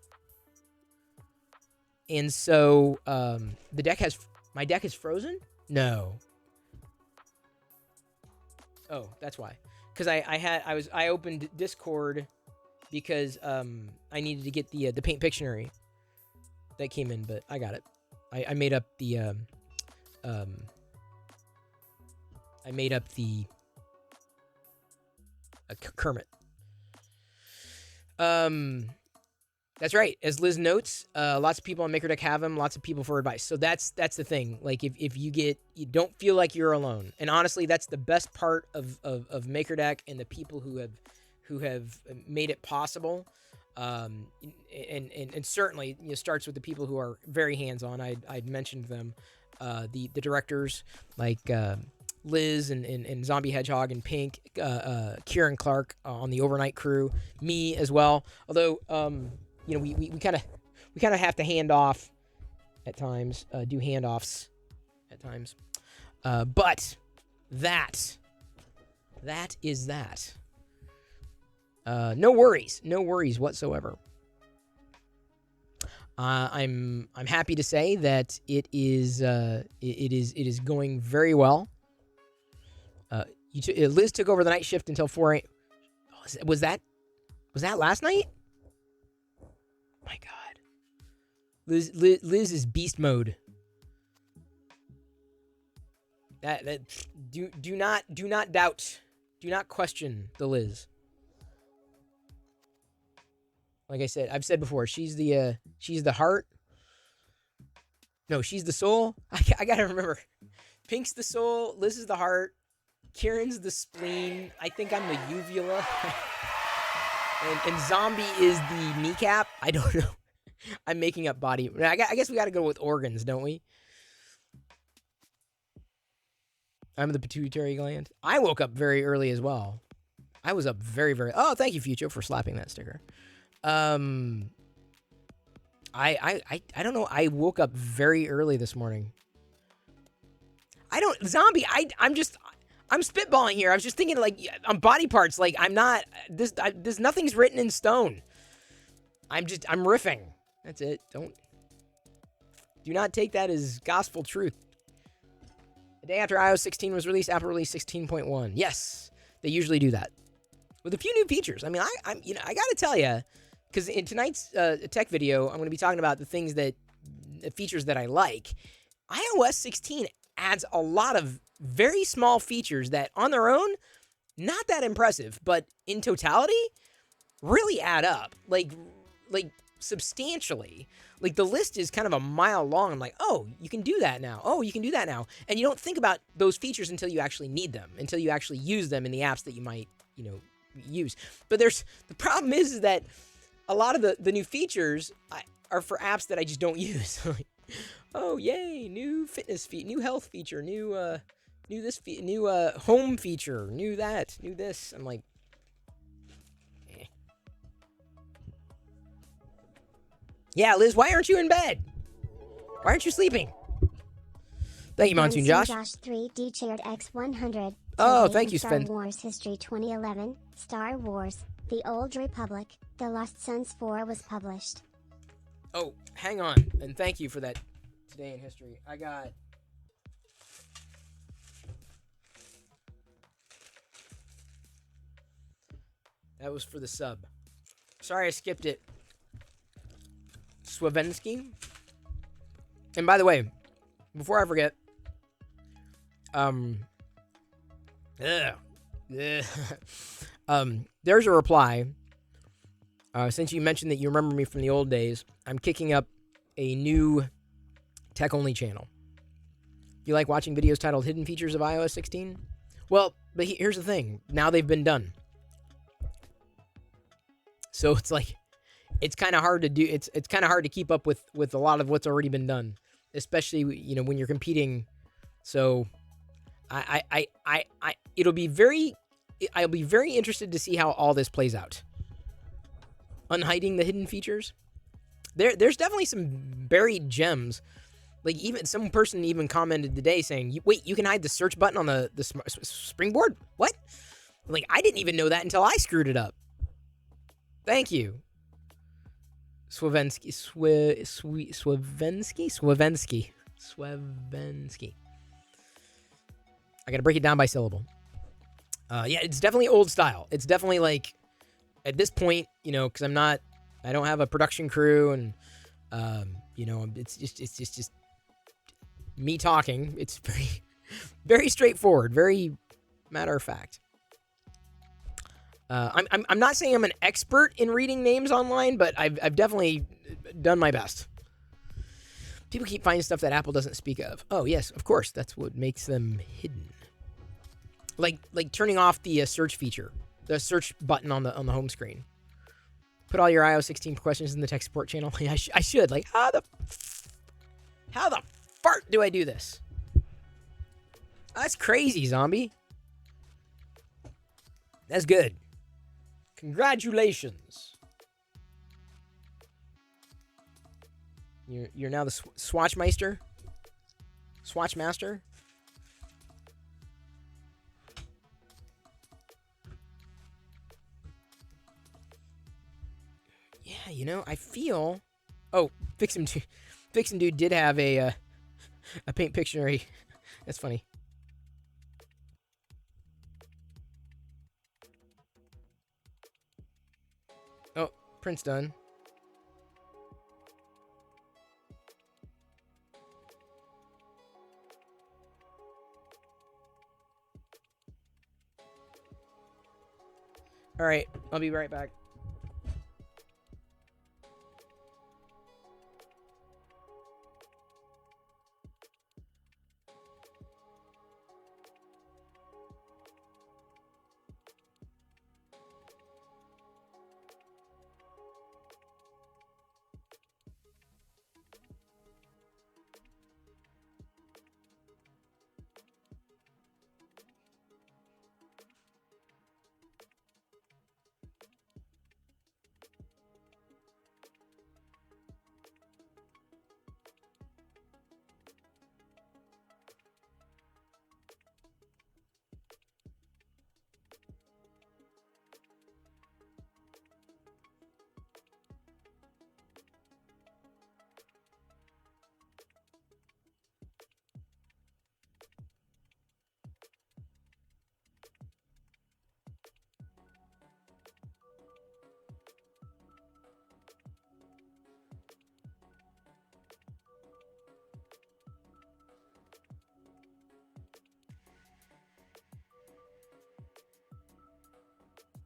and so my deck is frozen. No. Oh, that's why. Because I opened Discord because I needed to get the Paint Pictionary that came in, but I got it. I made up the Kermit. That's right. As Liz notes, lots of people on MakerDeck have them. Lots of people for advice. So that's the thing. Like, if you don't feel like you're alone. And honestly, that's the best part of MakerDeck and the people who have made it possible. And certainly, starts with the people who are very hands-on. I'd mentioned them, the directors like Liz and Zombie Hedgehog and Pink, Kieran Clark on the overnight crew, me as well. Although we kind of have to hand off at times, do handoffs at times, but that is that. No worries whatsoever. I'm happy to say that it is going very well. Liz took over the night shift until 4 a.m. Was that last night? My God, Liz is beast mode. Do not doubt, do not question the Liz. Like I said, I've said before, she's the heart. No, she's the soul. I gotta remember. Pink's the soul. Liz is the heart. Kieran's the spleen. I think I'm the uvula. and Zombie is the kneecap. I don't know. I'm making up body. I guess we gotta go with organs, don't we? I'm the pituitary gland. I woke up very early as well. I was up very, very... Oh, thank you, Fucho, for slapping that sticker. I don't know. I woke up very early this morning. Zombie, I'm spitballing here. I was just thinking, like, on body parts, like, I'm not, there's nothing's written in stone. I'm riffing. That's it. Do not take that as gospel truth. The day after iOS 16 was released, Apple released 16.1. Yes, they usually do that. With a few new features. I mean, I gotta tell you, because in tonight's tech video, I'm going to be talking about the features that I like. iOS 16 adds a lot of very small features that, on their own, not that impressive, but in totality, really add up. Like substantially. Like, the list is kind of a mile long. I'm like, oh, you can do that now. Oh, you can do that now. And you don't think about those features until you actually need them, until you actually use them in the apps that you might, use. But the problem is that a lot of the new features are for apps that I just don't use. Like, oh, yay, new fitness feature, new health feature, new New this new home feature. New that. New this. I'm like, eh. Yeah, Liz, why aren't you in bed? Why aren't you sleeping? Thank you, Monsoon Josh. Josh 3D Chaired X100. Oh, Today thank in you, Star Sven. Wars History 2011. Star Wars: The Old Republic. The Lost Sons 4 was published. Oh, hang on. And thank you for that today in history. I got... That was for the sub. Sorry I skipped it. Swavensky. And by the way, before I forget, there's a reply. Since you mentioned that you remember me from the old days, I'm kicking up a new tech-only channel. You like watching videos titled Hidden Features of iOS 16? Well, but here's the thing. Now they've been done. So it's like, it's kind of hard to do. It's kind of hard to keep up with a lot of what's already been done, especially, when you're competing. So I'll be very interested to see how all this plays out. Unhiding the hidden features. There's definitely some buried gems. Like, even some person even commented today saying, "Wait, you can hide the search button on the springboard? What?" Like, I didn't even know that until I screwed it up. Thank you, Swavensky. I gotta break it down by syllable. Yeah, it's definitely old style. It's definitely like, at this point, because I don't have a production crew, and it's just me talking. It's very, very straightforward, very matter of fact. I'm not saying I'm an expert in reading names online, but I've definitely done my best. People keep finding stuff that Apple doesn't speak of. Oh yes, of course, that's what makes them hidden. Like turning off the search feature, the search button on the home screen. Put all your iOS 16 questions in the tech support channel. I should. Like, how the fart do I do this? That's crazy, zombie. That's good. Congratulations. You're now the Swatchmeister? Swatchmaster? Yeah, I feel... Oh, Vixen Dude did have a Paint Pictionary. That's funny. Oh, print's done. All right, I'll be right back.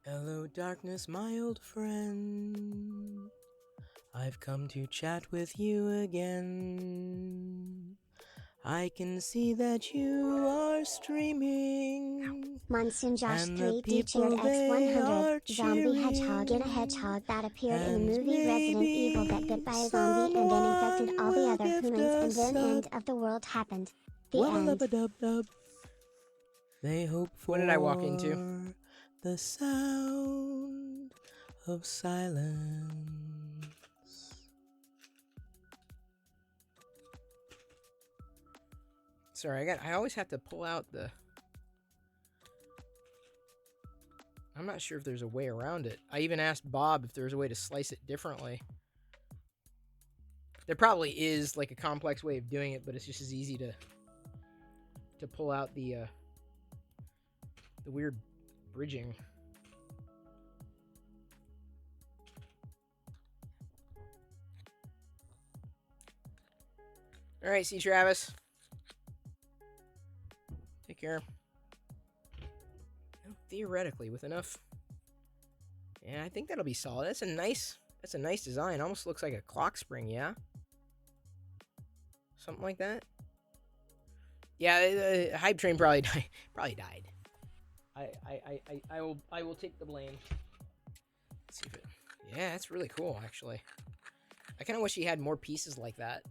Hello, darkness, my old friend. I've come to chat with you again. I can see that you are streaming. Monsoon Josh And the 3D Chaired people, they are X100. Zombie hedgehog in a cheering. hedgehog that appeared in And the movie Resident Evil that got bit by a zombie and then infected all the other humans, and then end of the world happened. The end. Wubba-lubba-dub-dub. They hope for What did I walk into? the sound of silence. Sorry, I always have to pull out the... I'm not sure if there's a way around it. I even asked Bob if there's a way to slice it differently. There probably is like a complex way of doing it, but it's just as easy to pull out the weird bridging. All right, see Travis. Take care. Well, theoretically, with enough, yeah, I think that'll be solid. That's a nice design. Almost looks like a clock spring, yeah. Something like that. Yeah, the hype train probably died. I will take the blame. Let's see if it. Yeah, that's really cool, actually. I kind of wish he had more pieces like that.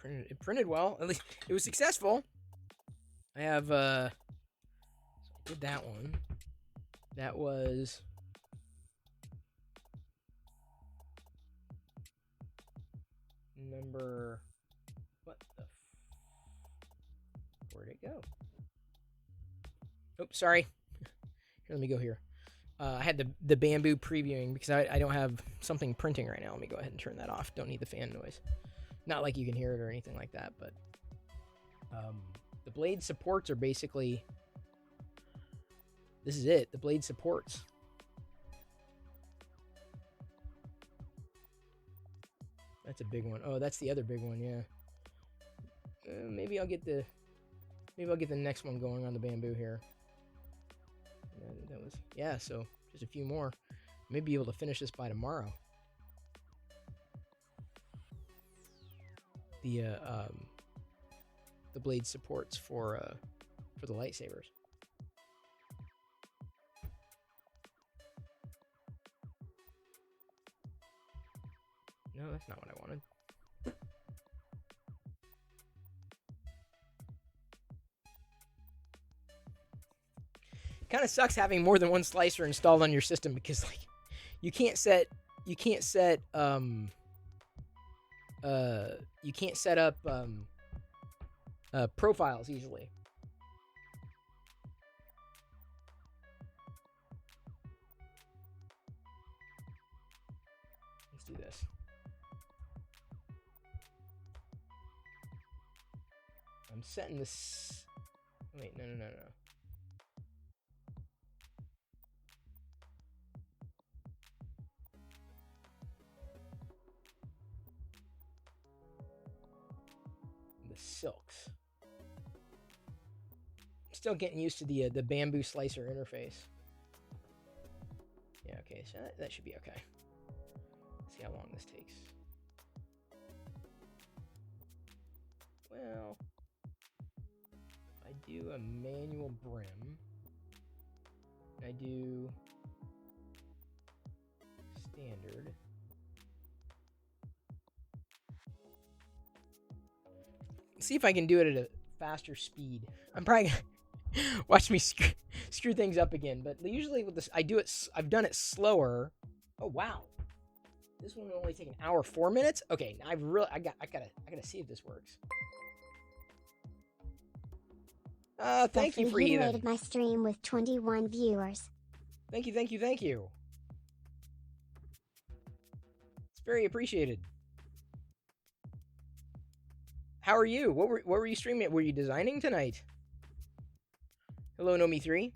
It printed well. At least it was successful. I have so I did that one. That was number what the where'd it go? Oh, sorry. Here, let me go here. I had the bamboo previewing because I don't have something printing right now. Let me go ahead and turn that off. Don't need the fan noise. Not like you can hear it or anything like that, but the blade supports are basically, this is it, the blade supports. That's a big one. Oh, that's the other big one, yeah. Maybe I'll get the next one going on the bamboo here. That was, yeah, so just a few more. Maybe be able to finish this by tomorrow. The blade supports for the lightsabers. No, that's not what I wanted. Kind of sucks having more than one slicer installed on your system because like you can't set up profiles easily. Let's do this. I'm setting this. Wait, no. The silks. Still getting used to the bamboo slicer interface. Yeah, okay, so that should be okay. Let's see how long this takes. Well, I do a manual brim. I do standard. See if I can do it at a faster speed. I'm probably gonna watch me screw things up again, but usually with this, I've done it slower. Oh wow, this one will only take an hour 4 minutes. Okay, I gotta see if this works. Thank you for rated my stream with 21 viewers. Thank you. It's very appreciated. How are you? What were you streaming? Were you designing tonight? Hello, Nomi3.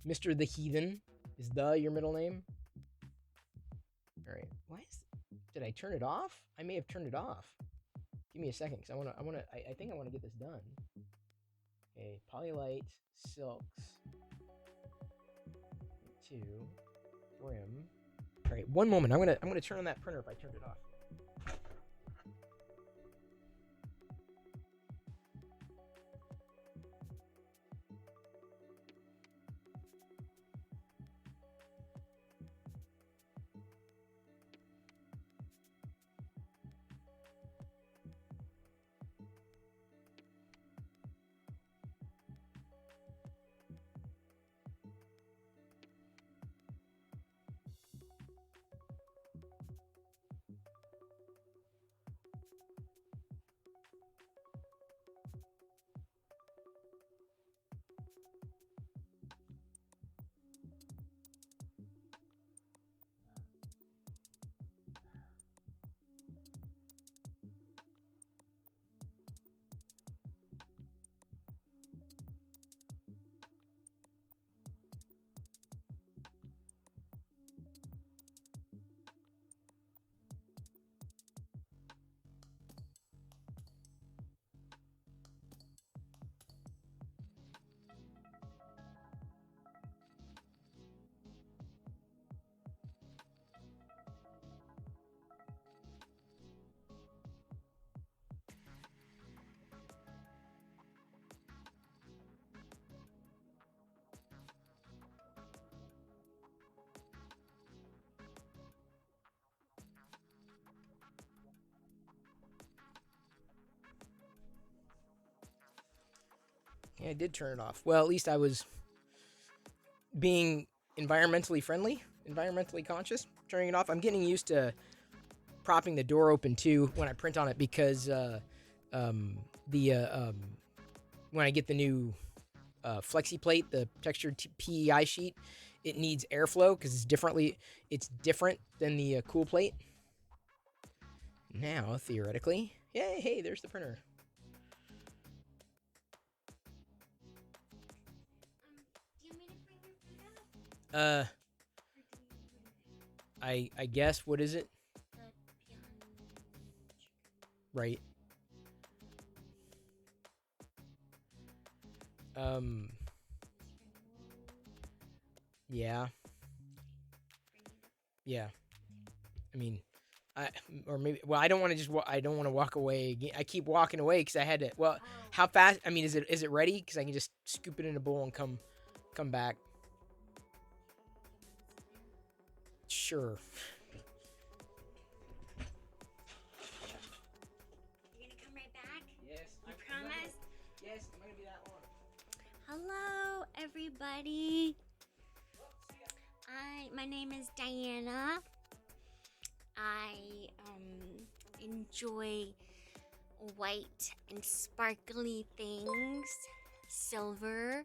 Mr. the Heathen. Is your middle name? Alright. Did I turn it off? I may have turned it off. Give me a second, because I think I want to get this done. Okay, Polylite, silks. 2. Brim. Alright, one moment. I'm gonna turn on that printer if I turned it off. Yeah, I did turn it off. Well, at least I was being environmentally friendly, environmentally conscious, turning it off. I'm getting used to propping the door open too when I print on it because when I get the new flexi plate, the textured PEI sheet, it needs airflow because it's different than the cool plate. Now, theoretically, yay, hey, there's the printer. Do you want me to bring your food out? I guess, what is it? The Beyond Chicken. Right. Yeah. Yeah. I mean, I don't want to I don't want to walk away again. I keep walking away because I had to. Well, how fast? I mean, is it ready? Because I can just scoop it in a bowl and come back. Sure. You're gonna come right back? Yes. You promise? Yes, I'm gonna be that long. Hello, everybody. My name is Diana. I enjoy white and sparkly things, silver.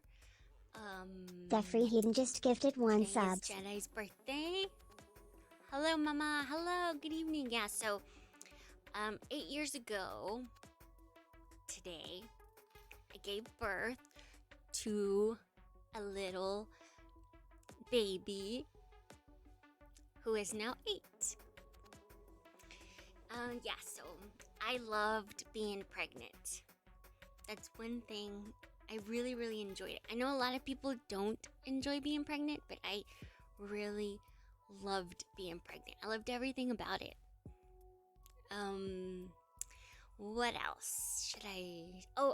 Jeffrey Heaton just gifted 1 Today sub. is Jedi's birthday. Hello, Mama. Hello. Good evening. Yeah. So, 8 years ago today, I gave birth to a little baby who is now 8. Yeah, so I loved being pregnant. That's one thing I really, really enjoyed it. I know a lot of people don't enjoy being pregnant, but I really loved being pregnant. I loved everything about it. What else should I? Oh,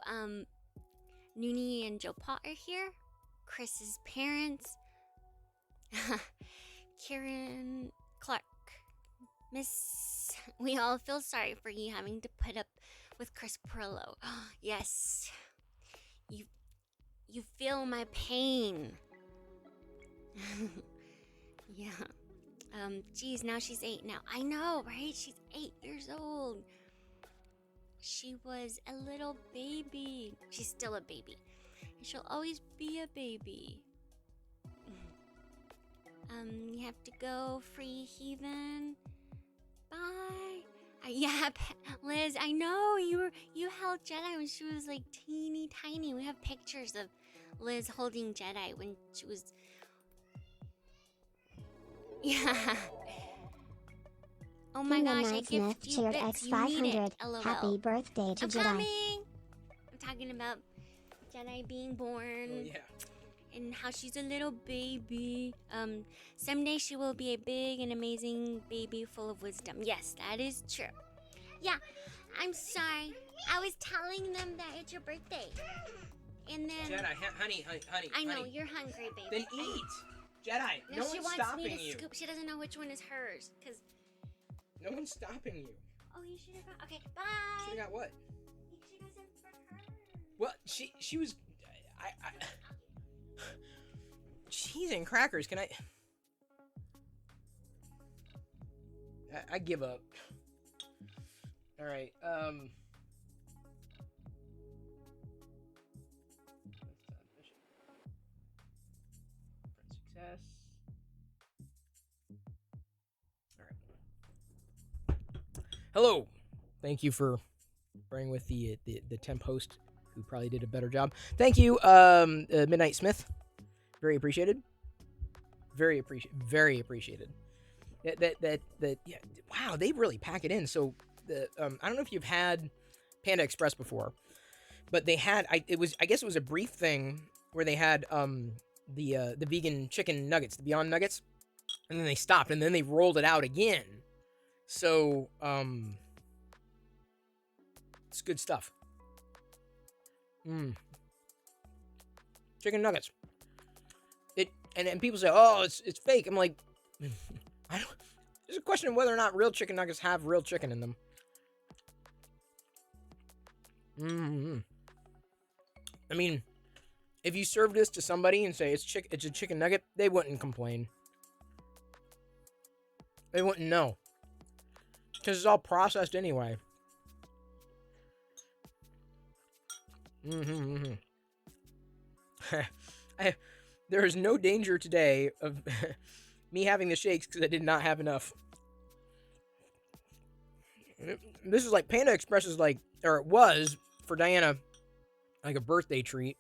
Noonie and Joe Pot are here. Chris's parents. Karen Clark. Miss, we all feel sorry for you having to put up with Chris Perillo. Yes. You feel my pain. Yeah. Geez, now she's 8 now. I know, right? She's 8 years old. She was a little baby. She's still a baby. And she'll always be a baby. You have to go, free heathen. Bye. Yeah, Liz, I know you held Jedi when she was like teeny tiny. We have pictures of Liz holding Jedi when she was. Yeah. Oh my gosh, I Smith gift you shared bits. You need X500. it. LOL. Happy birthday to I'm Jedi. coming. I'm talking about Jedi being born. Oh yeah. And how she's a little baby. Someday she will be a big and amazing baby full of wisdom. Yes, that is true. Yeah, I'm sorry. I was telling them that it's your birthday. And then... Jedi, honey. I know, honey. you're hungry, baby. Then eat. Jedi, No, no she one's wants stopping me to you. scoop. She doesn't know which one is hers. Because... No one's stopping you. Oh, you should have got... Okay, Should bye. have got what? She got some for her. Well, she was. I cheese and crackers. Can I give up. All right. Success. All right. Hello. Thank you for bearing with the temp host who probably did a better job. Thank you, Midnight Smith. Very appreciated. Very appreciated. That yeah. Wow, they really pack it in. So the I don't know if you've had Panda Express before, but they had I guess it was a brief thing where they had the vegan chicken nuggets, the Beyond Nuggets, and then they stopped and then they rolled it out again. So it's good stuff. Chicken nuggets. And people say, "Oh, it's fake." I'm like, I don't. There's a question of whether or not real chicken nuggets have real chicken in them. I mean, If you serve this to somebody and say it's a chicken nugget, they wouldn't complain. They wouldn't know. Because it's all processed anyway. There is no danger today of me having the shakes because I did not have enough. This is like Panda Express is like, or it was for Diana, like a birthday treat.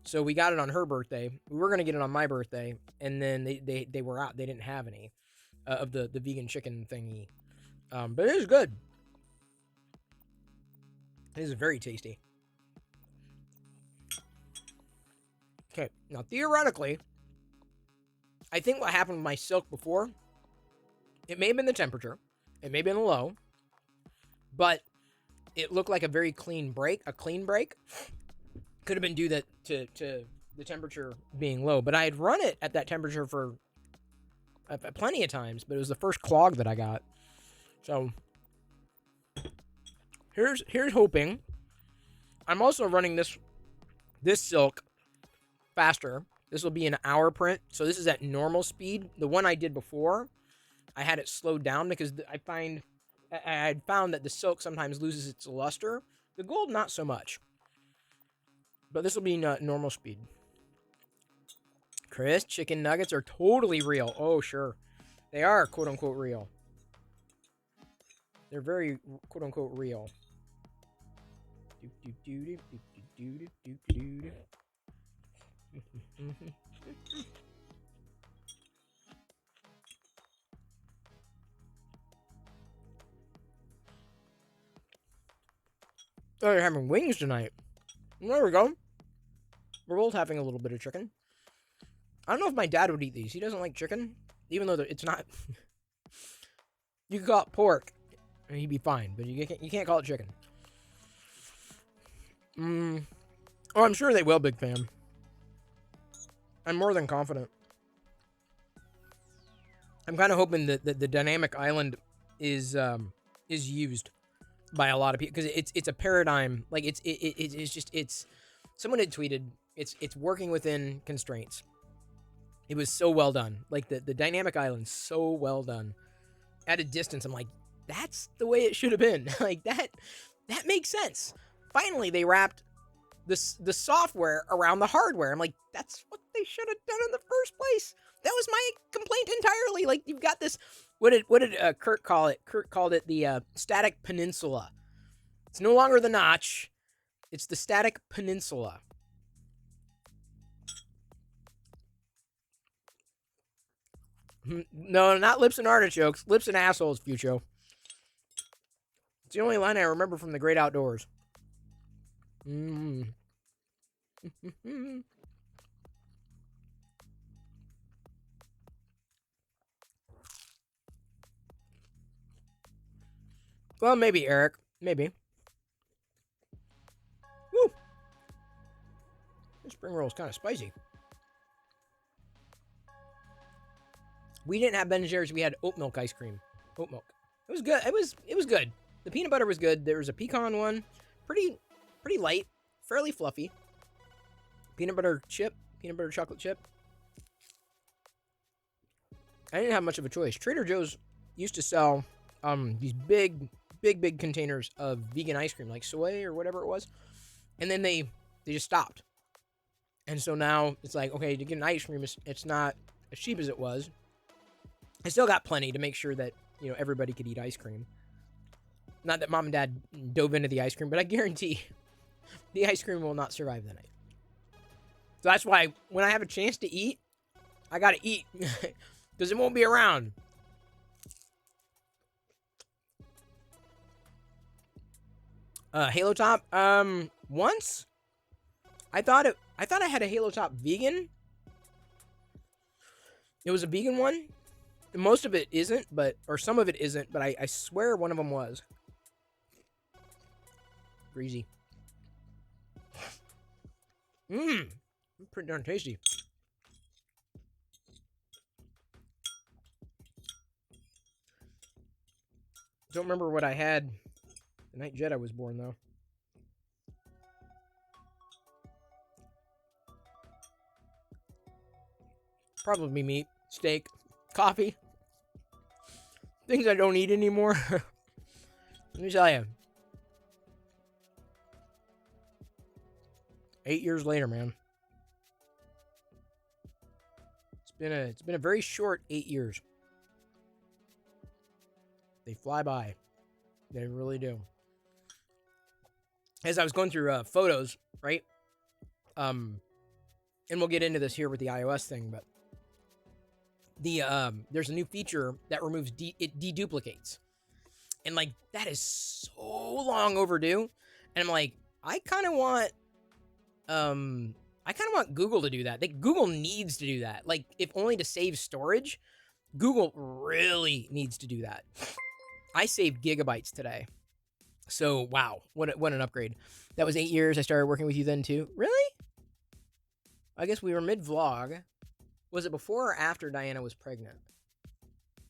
So we got it on her birthday. We were gonna get it on my birthday, and then they were out. They didn't have any of the vegan chicken thingy. But it is good. It is very tasty. Okay, now theoretically, I think what happened with my silk before, it may have been the temperature, it may have been low, but it looked like a very clean break, Could have been due to the temperature being low, but I had run it at that temperature for plenty of times, but it was the first clog that I got. So here's hoping. I'm also running this silk faster. This will be an hour print, so this is at normal speed. The one I did before, I had it slowed down because I had found that the silk sometimes loses its luster. The gold, not so much. But this will be normal speed. Chris, chicken nuggets are totally real. Oh, sure. They are quote-unquote real. They're very quote-unquote real. Oh, you're having wings tonight. There we go. We're both having a little bit of chicken. I don't know if my dad would eat these. He doesn't like chicken, even though it's not. You could call it pork, and he'd be fine. But you can't call it chicken. Oh, I'm sure they will, Big Fan. I'm more than confident. I'm kind of hoping that the dynamic island is used by a lot of people because it's a paradigm. Like it's just. Someone had tweeted it's working within constraints. It was so well done. Like the dynamic island, so well done. At a distance, I'm like, that's the way it should have been. Like that makes sense. Finally, they wrapped the software around the hardware. I'm like, that's what they should have done in the first place. That was my complaint entirely. Like you've got this. What did Kurt call it? Kurt called it the static peninsula. It's no longer the notch. It's the static peninsula. No, not lips and artichokes. Lips and assholes, Fucho. It's the only line I remember from The Great Outdoors. Well, maybe, Eric. Maybe. Woo! This spring roll is kind of spicy. We didn't have Ben & Jerry's. We had oat milk ice cream. Oat milk. It was good. It was good. The peanut butter was good. There was a pecan one. Pretty light. Fairly fluffy. Peanut butter chocolate chip. I didn't have much of a choice. Trader Joe's used to sell these big containers of vegan ice cream, like soy or whatever it was. And then they just stopped. And so now it's like, okay, to get an ice cream, it's not as cheap as it was. I still got plenty to make sure that, everybody could eat ice cream. Not that Mom and Dad dove into the ice cream, but I guarantee the ice cream will not survive the night. So that's why when I have a chance to eat, I gotta eat. Because it won't be around. Halo Top. Once I thought I had a Halo Top vegan. It was a vegan one. Most of it isn't, or some of it isn't, but I swear one of them was. Greasy. Pretty darn tasty. Don't remember what I had the night Jedi was born, though. Probably meat, steak, coffee. Things I don't eat anymore. Let me tell you. 8 years later, man. It's been a very short 8 years. They fly by. They really do. As I was going through photos, right? And we'll get into this here with the iOS thing, but there's a new feature that removes it deduplicates. And like that is so long overdue. And I'm like, I kind of want Google to do that. Google needs to do that. Like, if only to save storage, Google really needs to do that. I saved gigabytes today. So, wow, what an upgrade. That was 8 years. I started working with you then, too. Really? I guess we were mid-vlog. Was it before or after Diana was pregnant?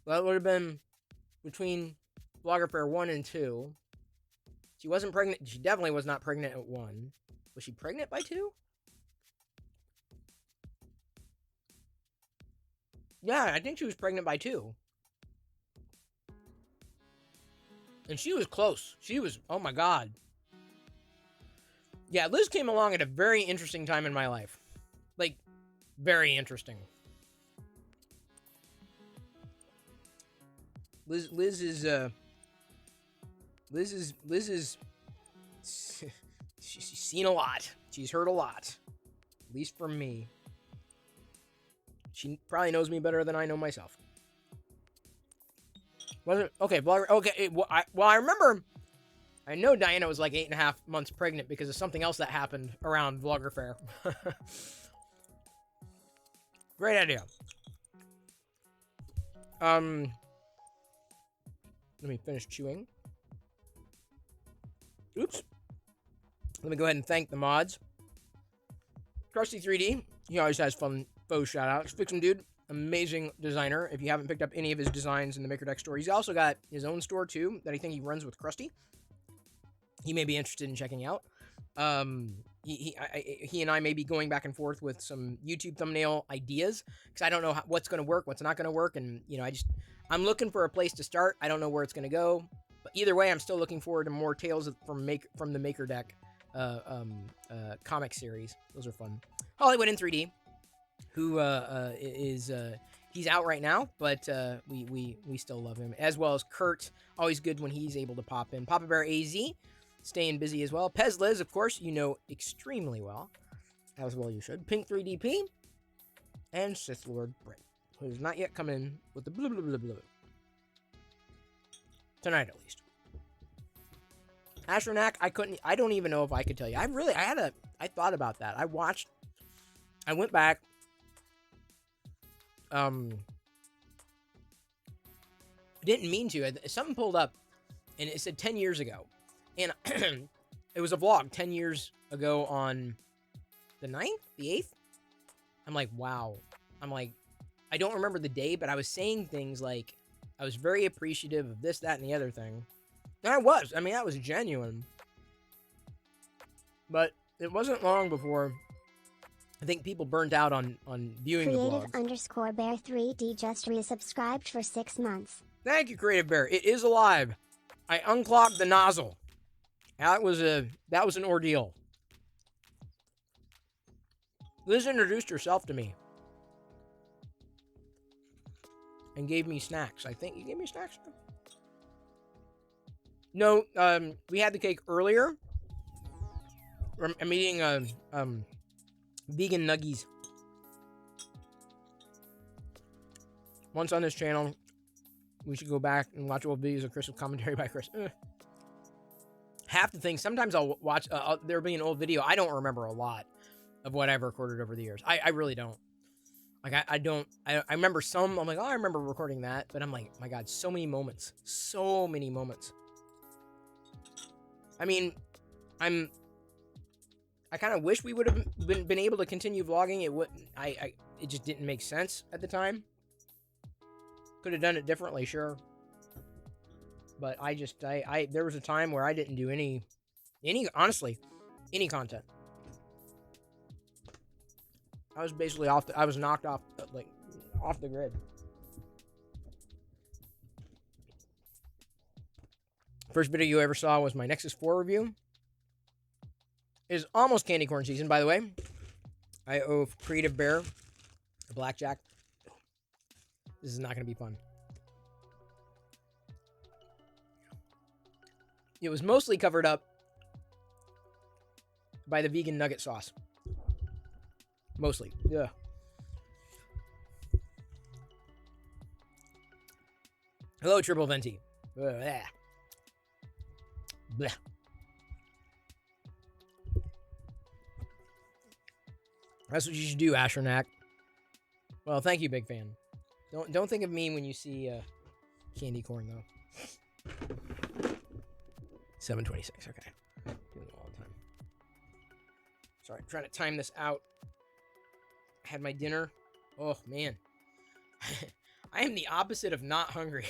Well, that would have been between Vlogger Fair 1 and 2. She wasn't pregnant. She definitely was not pregnant at 1. Was she pregnant by 2? Yeah, I think she was pregnant by 2. And she was close. She was, oh my God. Yeah, Liz came along at a very interesting time in my life. Like, very interesting. Liz is she's seen a lot. She's heard a lot. At least from me. She probably knows me better than I know myself. Was it? Okay, blogger. Okay, I remember. I know Diana was like 8.5 months pregnant because of something else that happened around Vlogger Fair. Great idea. Let me finish chewing. Oops. Let me go ahead and thank the mods. Krusty3D. He always has fun faux shout-outs. Fixin' Dude. Amazing designer. If you haven't picked up any of his designs in the MakerDeck store, he's also got his own store too that I think he runs with Krusty. He may be interested in checking out. He and I may be going back and forth with some YouTube thumbnail ideas because I don't know what's going to work, what's not going to work, and you know, I'm looking for a place to start. I don't know where it's going to go, but either way, I'm still looking forward to more tales from the MakerDeck comic series. Those are fun. Hollywood in 3D. Who he's out right now, but we still love him, as well as Kurt. Always good when he's able to pop in. Papa Bear AZ, staying busy as well. Pez Liz, of course, you know extremely well, as well you should. Pink 3DP, and Sith Lord Brit, who's not yet come in with the blah blah blah blah. Tonight at least. Astronac, I don't even know if I could tell you. I thought about that. I went back. I didn't mean to. Something pulled up, and it said 10 years ago. And it was a vlog 10 years ago on the 9th? The 8th? I'm like, wow. I'm like, I don't remember the day, but I was saying things like, I was very appreciative of this, that, and the other thing. And I was. I mean, that was genuine. But it wasn't long before I think people burned out on viewing the vlogs. Creative_Bear3D just resubscribed for 6 months. Thank you, Creative Bear. It is alive. I unclogged the nozzle. That was an ordeal. Liz introduced herself to me. And gave me snacks. I think you gave me snacks? No, we had the cake earlier. I'm eating vegan nuggies. Once on this channel, we should go back and watch old videos of Chris with commentary by Chris. Half the things, sometimes I'll watch, there'll be an old video. I don't remember a lot of what I've recorded over the years. I really don't. Like, I remember some, I'm like, oh, I remember recording that. But I'm like, my God, so many moments. So many moments. I mean, I kind of wish we would have been able to continue vlogging. It just didn't make sense at the time. Could have done it differently, sure. But there was a time where I didn't do any honestly, any content. I was basically I was knocked off, like, off the grid. First video you ever saw was my Nexus 4 review. It is almost candy corn season, by the way. I owe Creative Bear a blackjack. This is not going to be fun. It was mostly covered up by the vegan nugget sauce. Mostly. Yeah. Hello, Triple Venti. Blah. Blah. That's what you should do, Ashernak. Well, thank you, big fan. Don't think of me when you see candy corn, though. 7:26. Okay. Doing it all the time. Sorry, I'm trying to time this out. I had my dinner. Oh man, I am the opposite of not hungry.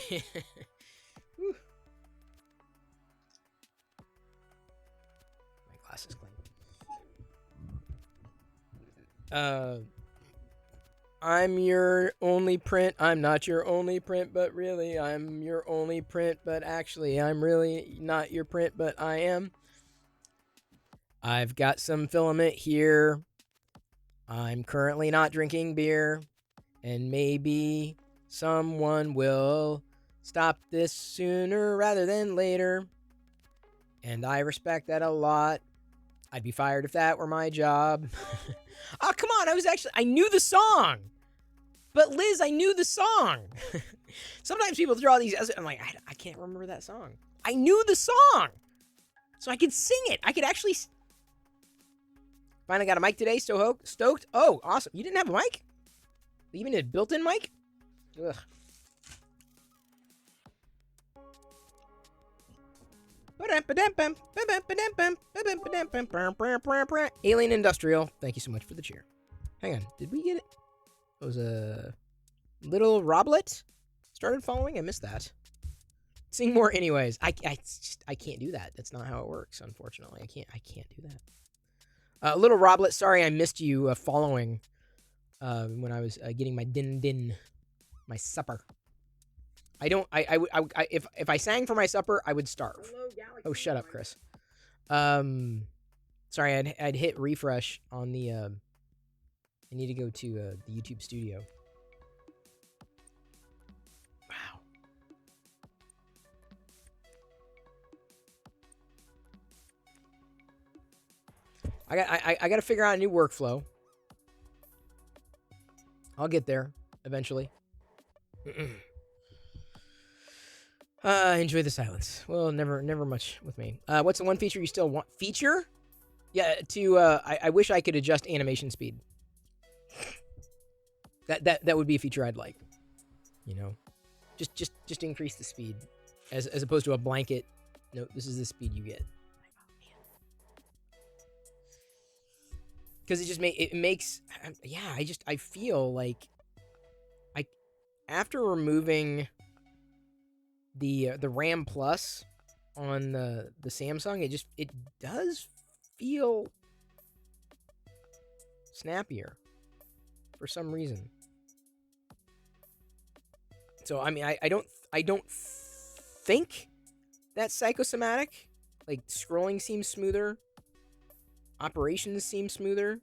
Whew. My glass is clean. I'm your only print. I'm not your only print, but really I'm your only print, but actually I'm really not your print, but I am. I've got some filament here. I'm currently not drinking beer, and maybe someone will stop this sooner rather than later. And I respect that a lot. I'd be fired if that were my job. Oh, come on. I knew the song. But Liz, I knew the song. Sometimes people draw these. I'm like, I can't remember that song. I knew the song. So I could sing it. I could actually. Finally got a mic today. So stoked. Oh, awesome. You didn't have a mic? Even a built-in mic? Ugh. Alien Industrial. Thank you so much for the cheer. Hang on. Did we get it? It was a little Roblet started following. I missed that. Sing more anyways. I can't do that. That's not how it works, unfortunately. I can't do that. Little Roblet, sorry I missed you following when I was getting my din my supper. If I sang for my supper, I would starve. Oh, shut up, Chris. Sorry, I'd hit refresh on the I need to go to the YouTube studio. Wow. I got to figure out a new workflow. I'll get there eventually. Enjoy the silence. Well, never much with me. What's the one feature you still want? Feature? Yeah, I wish I could adjust animation speed. That would be a feature I'd like. You know, just increase the speed, as opposed to a blanket. No, this is the speed you get. Because it makes yeah. I feel like after removing the RAM Plus on the Samsung, it does feel snappier for some reason. So I mean, I don't think that's psychosomatic. Like, scrolling seems smoother, operations seem smoother.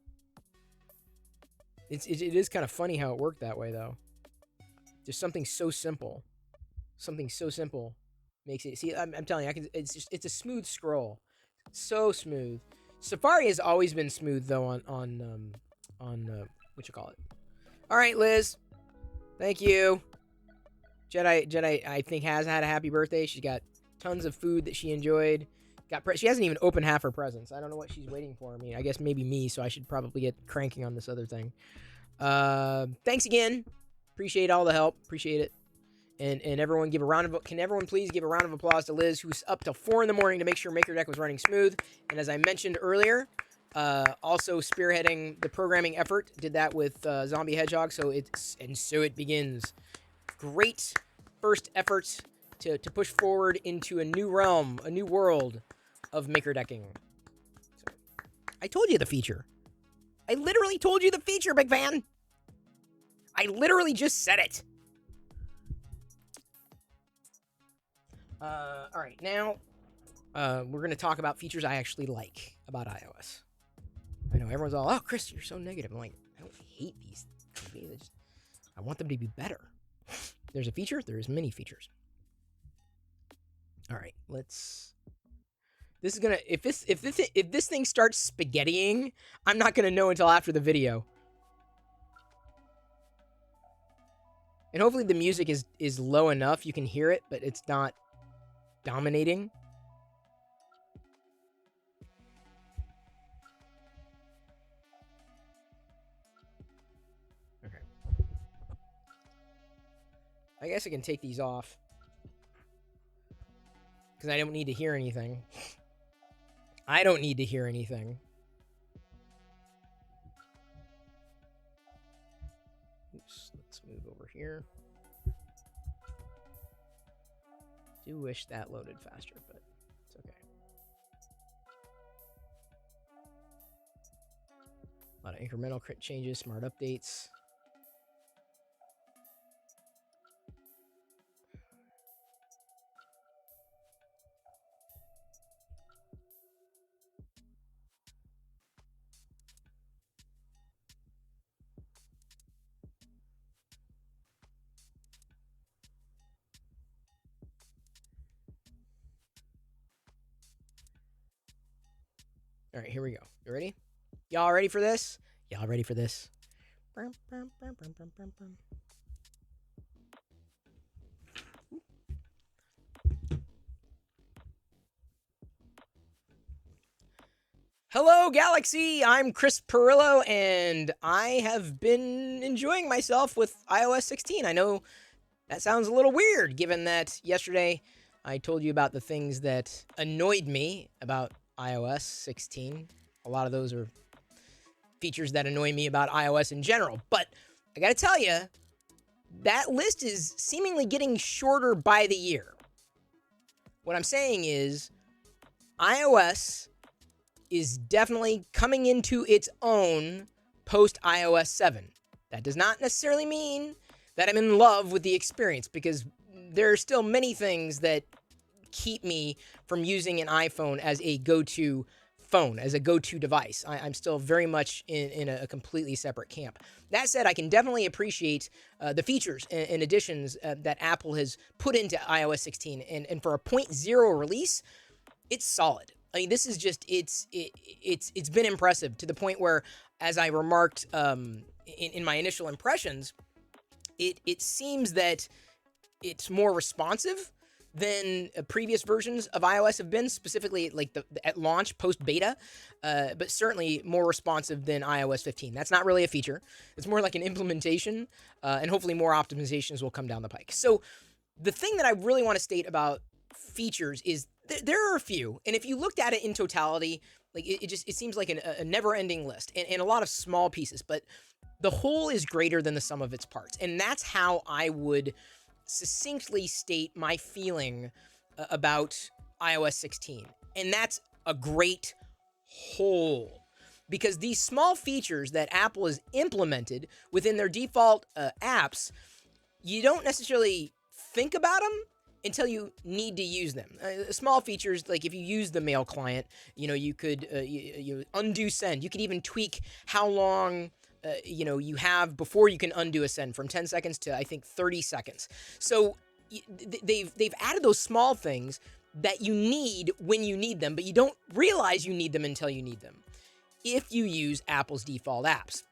It is kind of funny how it worked that way, though. Just something so simple makes it. See, I'm telling you, it's a smooth scroll, so smooth. Safari has always been smooth though on what you call it. All right, Liz, thank you. Jedi, I think has had a happy birthday. She's got tons of food that she enjoyed. She hasn't even opened half her presents. I don't know what she's waiting for. I mean, I guess maybe me, so I should probably get cranking on this other thing. Thanks again. Appreciate all the help. Appreciate it. And everyone can everyone please give a round of applause to Liz, who's up till 4 in the morning to make sure MakerDeck was running smooth. And as I mentioned earlier, also spearheading the programming effort. Did that with Zombie Hedgehog. So it begins. Great first efforts to push forward into a new realm, a new world of MakerDecking. So, I told you the feature. I literally told you the feature, big fan. I literally just said it. All right, now we're going to talk about features I actually like about iOS. I know everyone's all, oh, Chris, you're so negative. I'm like, I don't hate these companies. I want them to be better. There's a feature. There's many features. All right, let's. This is gonna. If this thing starts spaghettiing, I'm not gonna know until after the video. And hopefully the music is low enough you can hear it, but it's not dominating. Okay. I guess I can take these off. Because I don't need to hear anything. I don't need to hear anything. Oops, let's move over here. Do wish that loaded faster, but it's okay. A lot of incremental changes, smart updates. All right, here we go. You ready? Y'all ready for this? Y'all ready for this? Hello, Galaxy! I'm Chris Pirillo, and I have been enjoying myself with iOS 16. I know that sounds a little weird, given that yesterday I told you about the things that annoyed me about iOS 16. A lot of those are features that annoy me about iOS in general. But I gotta tell you, that list is seemingly getting shorter by the year. What I'm saying is, iOS is definitely coming into its own post iOS 7. That does not necessarily mean that I'm in love with the experience, because there are still many things that keep me from using an iPhone as a go-to phone, as a go-to device. I'm still very much in a completely separate camp. That said, I can definitely appreciate the features and additions that Apple has put into iOS 16, and for a 0.0 release, it's solid. I mean, this is just, it's been impressive to the point where, as I remarked in my initial impressions, it seems that it's more responsive than previous versions of iOS have been, specifically like the at launch, post beta, but certainly more responsive than iOS 15. That's not really a feature. It's more like an implementation, and hopefully more optimizations will come down the pike. So the thing that I really want to state about features is there are a few, and if you looked at it in totality, like it seems like a never-ending list, and a lot of small pieces, but the whole is greater than the sum of its parts, and that's how I would succinctly state my feeling about iOS 16. And that's a great whole, because these small features that Apple has implemented within their default apps, you don't necessarily think about them until you need to use them. Small features, like if you use the mail client, you could you undo send. You could even tweak how long you have before you can undo a send, from 10 seconds to, I think, 30 seconds. So they've added those small things that you need when you need them, but you don't realize you need them until you need them, if you use Apple's default apps.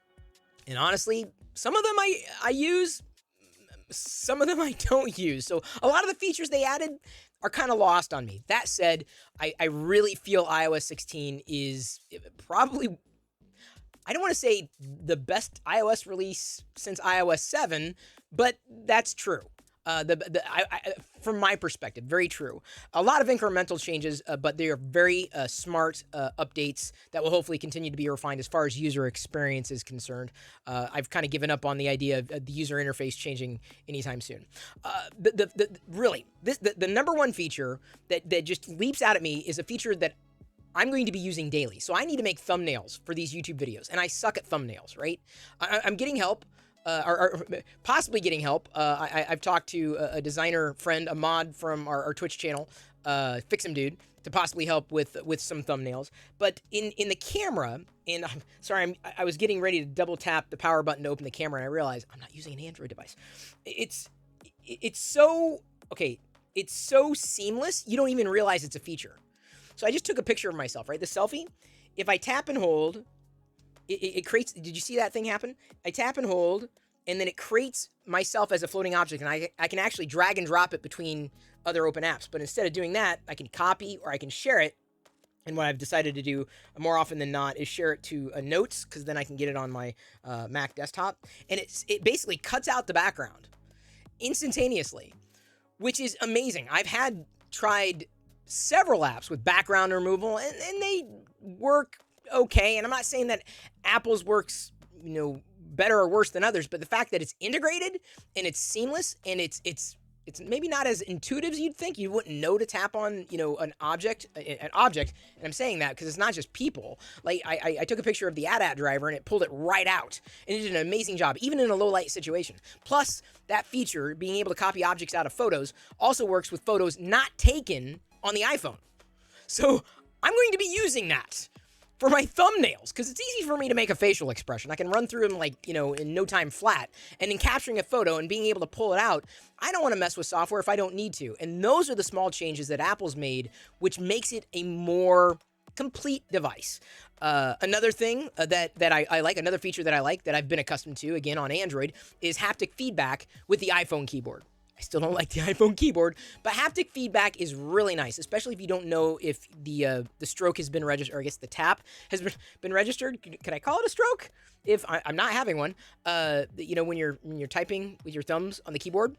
And honestly, some of them I use, some of them I don't use. So a lot of the features they added are kind of lost on me. That said, I really feel iOS 16 is probably, I don't want to say the best iOS release since iOS 7, but that's true. From my perspective, very true. A lot of incremental changes, but they are very smart updates that will hopefully continue to be refined as far as user experience is concerned. I've kind of given up on the idea of the user interface changing anytime soon. The number one feature that just leaps out at me is a feature that I'm going to be using daily. So I need to make thumbnails for these YouTube videos, and I suck at thumbnails, right? I'm getting help or possibly getting help. I've talked to a designer friend, a mod from our Twitch channel, Fix Him Dude, to possibly help with some thumbnails. But in the camera, and I'm sorry, I was getting ready to double tap the power button to open the camera, and I realized I'm not using an Android device. It's so okay. It's so seamless, you don't even realize it's a feature. So I just took a picture of myself, right? The selfie. If I tap and hold, it creates. Did you see that thing happen? I tap and hold, and then it creates myself as a floating object, and I can actually drag and drop it between other open apps. But instead of doing that, I can copy or I can share it. And what I've decided to do more often than not is share it to Notes, because then I can get it on my Mac desktop. And it basically cuts out the background instantaneously, which is amazing. I've tried several apps with background removal, and they work okay. And I'm not saying that Apple's works, better or worse than others, but the fact that it's integrated and it's seamless and it's maybe not as intuitive as you'd think. You wouldn't know to tap on, an object, and I'm saying that because it's not just people. Like, I took a picture of the AT-AT driver and it pulled it right out, and it did an amazing job, even in a low light situation. Plus, that feature, being able to copy objects out of photos, also works with photos not taken on the iPhone. So I'm going to be using that for my thumbnails, because it's easy for me to make a facial expression. I can run through them in no time flat. And in capturing a photo and being able to pull it out, I don't want to mess with software if I don't need to. And those are the small changes that Apple's made, which makes it a more complete device. Another thing that I like, another feature that I like that I've been accustomed to, again on Android, is haptic feedback with the iPhone keyboard. I still don't like the iPhone keyboard, but haptic feedback is really nice, especially if you don't know if the stroke has been registered, or I guess the tap has been registered. Could I call it a stroke? If I'm not having one, when you're typing with your thumbs on the keyboard,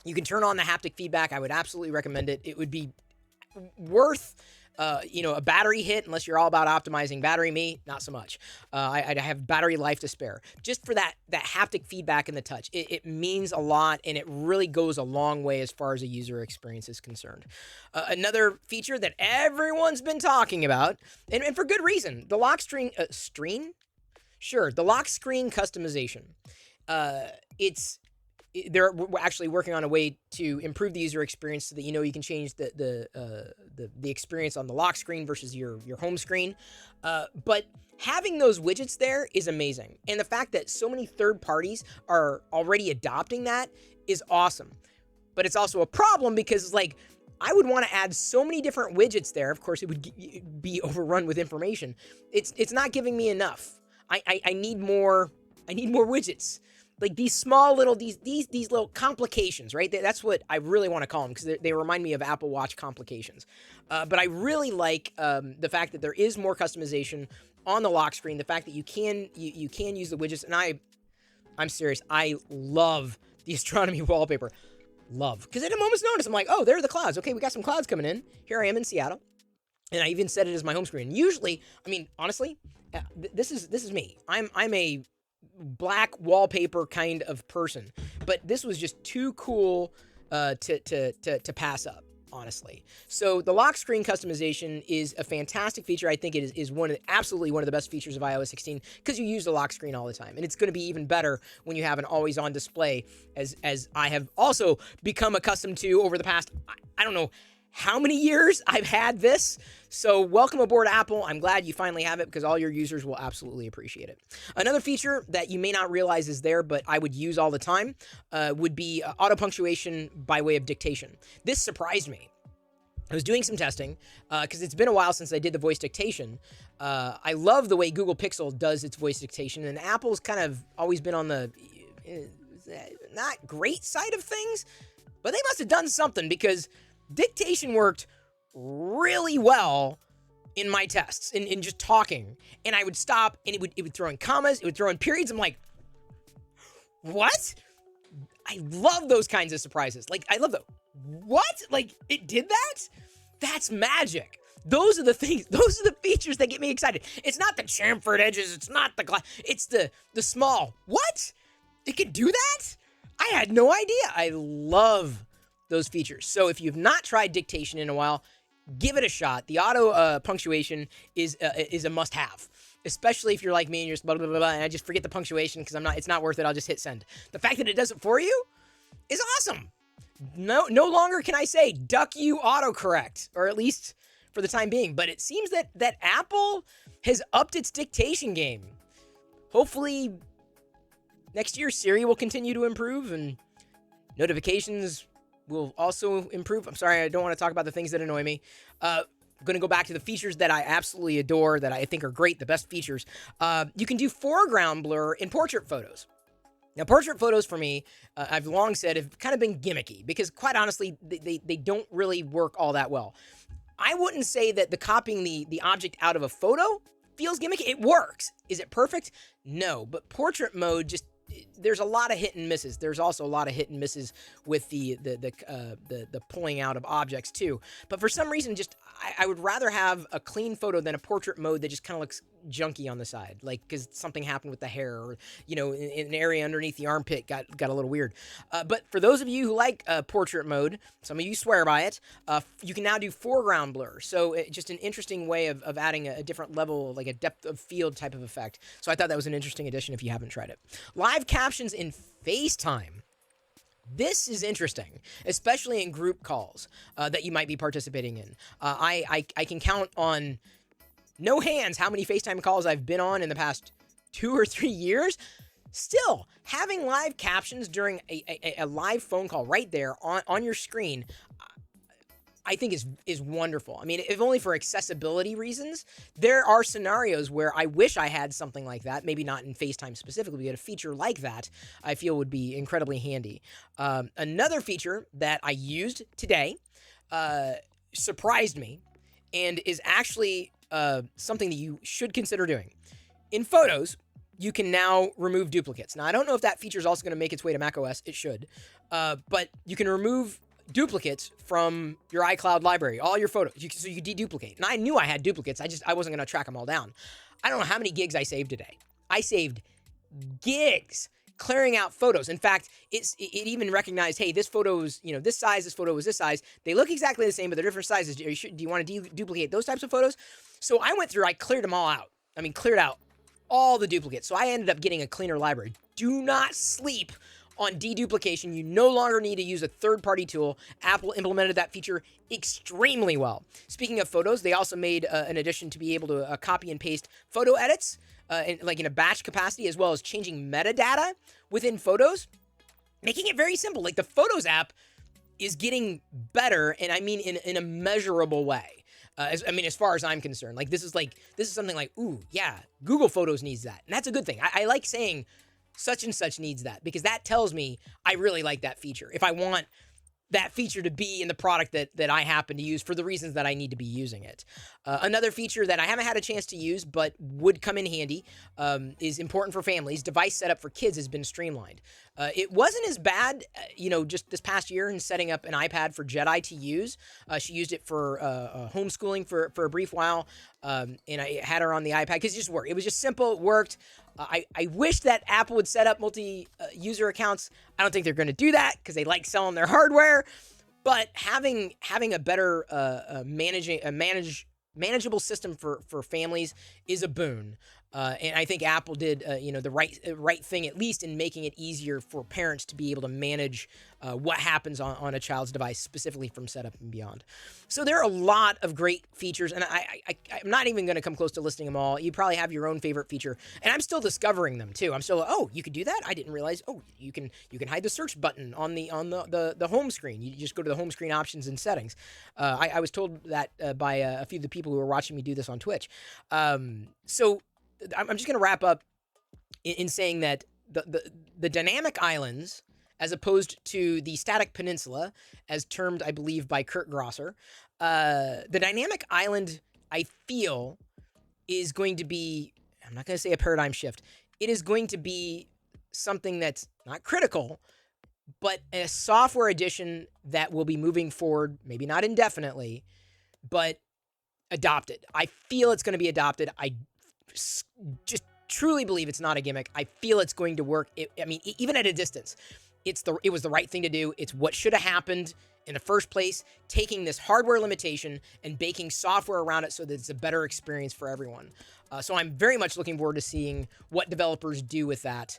you can turn on the haptic feedback. I would absolutely recommend it. It would be worth a battery hit, unless you're all about optimizing battery. Me, not so much. I have battery life to spare. Just for that haptic feedback in the touch. It means a lot, and it really goes a long way as far as a user experience is concerned. Another feature that everyone's been talking about, and for good reason, the lock screen, the lock screen customization. They're actually working on a way to improve the user experience so that you can change the experience on the lock screen versus your home screen. But having those widgets there is amazing. And the fact that so many third parties are already adopting that is awesome. But it's also a problem because, I would want to add so many different widgets there. Of course, it would be overrun with information. It's not giving me enough. I need more. I need more widgets. Like these small little, these little complications, right? That's what I really want to call them, because they remind me of Apple Watch complications. But I really like the fact that there is more customization on the lock screen. The fact that you can use the widgets, and I'm serious. I love the astronomy wallpaper. Because at a moment's notice, I'm like, oh, there are the clouds. Okay, we got some clouds coming in. Here I am in Seattle, and I even set it as my home screen. Usually, honestly, this is me. I'm a black wallpaper kind of person, but this was just too cool to pass up, honestly. So the lock screen customization is a fantastic feature. I think it is absolutely one of the best features of iOS 16, because you use the lock screen all the time, and it's going to be even better when you have an always on display, as I have also become accustomed to over the past, I don't know how many years I've had this. So welcome aboard, Apple. I'm glad you finally have it, because all your users will absolutely appreciate it. Another feature that you may not realize is there, but I would use all the time, would be auto punctuation by way of dictation. This surprised me. I was doing some testing, because it's been a while since I did the voice dictation. I love the way Google Pixel does its voice dictation, and Apple's kind of always been on the not great side of things, but they must have done something, because dictation worked really well in my tests, in just talking. And I would stop, and it would throw in commas, it would throw in periods. I'm like, what? I love those kinds of surprises. I love the, what? It did that? That's magic. Those are the things, those are the features that get me excited. It's not the chamfered edges, it's not the glass, it's the small, what? It could do that? I had no idea. I love those features. So if you've not tried dictation in a while, give it a shot. The auto punctuation is a must-have, especially if you're like me and you're just blah, blah, blah, blah, and I just forget the punctuation because it's not worth it. I'll just hit send. The fact that it does it for you is awesome. No longer can I say duck you autocorrect, or at least for the time being. But it seems that Apple has upped its dictation game. Hopefully, next year Siri will continue to improve and notifications will also improve. I'm sorry, I don't want to talk about the things that annoy me. I'm going to go back to the features that I absolutely adore, that I think are great, the best features. You can do foreground blur in portrait photos. Now, portrait photos for me, I've long said, have kind of been gimmicky because, quite honestly, they don't really work all that well. I wouldn't say that the copying the object out of a photo feels gimmicky. It works. Is it perfect? No, but portrait mode just... there's a lot of hit and misses. There's also a lot of hit and misses with the pulling out of objects too. But for some reason, just I would rather have a clean photo than a portrait mode that just kind of looks junky on the side, like because something happened with the hair, or in an area underneath the armpit got a little weird. But for those of you who like portrait mode, some of you swear by it. You can now do foreground blur. So just an interesting way of adding a different level, like a depth of field type of effect. So I thought that was an interesting addition if you haven't tried it. Live captions in FaceTime. This is interesting, especially in group calls that you might be participating in. I can count on no hands how many FaceTime calls I've been on in the past 2 or 3 years. Still, having live captions during a live phone call right there on your screen, I think is wonderful. I mean, if only for accessibility reasons. There are scenarios where I wish I had something like that. Maybe not in FaceTime specifically, but a feature like that I feel would be incredibly handy. Another feature that I used today surprised me and is actually something that you should consider doing. In Photos, you can now remove duplicates. Now, I don't know if that feature is also going to make its way to macOS. It should. But you can remove duplicates from your iCloud library, all your photos, so you can deduplicate. And I knew I had duplicates. I wasn't going to track them all down. I don't know how many gigs I saved today. I saved gigs clearing out photos. In fact, it even recognized, hey, this photo is, this size, this photo was this size. They look exactly the same, but they're different sizes. Do you want to duplicate those types of photos? So I went through, I cleared them all out. I mean, cleared out all the duplicates. So I ended up getting a cleaner library. Do not sleep on deduplication. You no longer need to use a third-party tool. Apple implemented that feature extremely well. Speaking of photos, they also made an addition to be able to copy and paste photo edits, in a batch capacity, as well as changing metadata within Photos, making it very simple. Like, the Photos app is getting better, and I mean in a measurable way. As far as I'm concerned, like this is something like, ooh, yeah, Google Photos needs that, and that's a good thing. I like saying such and such needs that, because that tells me I really like that feature. If I want that feature to be in the product that I happen to use for the reasons that I need to be using it. Another feature that I haven't had a chance to use but would come in handy is important for families. Device setup for kids has been streamlined. It wasn't as bad, just this past year in setting up an iPad for Jedi to use. She used it for homeschooling for a brief while, and I had her on the iPad because it just worked. It was just simple. It worked. I wish that Apple would set up multi-user accounts. I don't think they're going to do that because they like selling their hardware. But having a better manageable system for families is a boon. And I think Apple did the right thing, at least in making it easier for parents to be able to manage what happens on a child's device, specifically from setup and beyond. So there are a lot of great features, and I'm not even going to come close to listing them all. You probably have your own favorite feature, and I'm still discovering them too. I'm still, oh, you could do that? I didn't realize. Oh, you can hide the search button on the home screen. You just go to the home screen options and settings. I was told that by a few of the people who were watching me do this on Twitch. So I'm just going to wrap up in saying that the dynamic islands, as opposed to the static peninsula, as termed, I believe, by Kurt Grosser, the dynamic island, I feel, is going to be, I'm not going to say a paradigm shift. It is going to be something that's not critical, but a software addition that will be moving forward, maybe not indefinitely, but adopted. I feel it's going to be adopted. I just truly believe it's not a gimmick. I feel it's going to work. Even at a distance, it was the right thing to do. It's what should have happened. in the first place, taking this hardware limitation and baking software around it so that it's a better experience for everyone. So I'm very much looking forward to seeing what developers do with that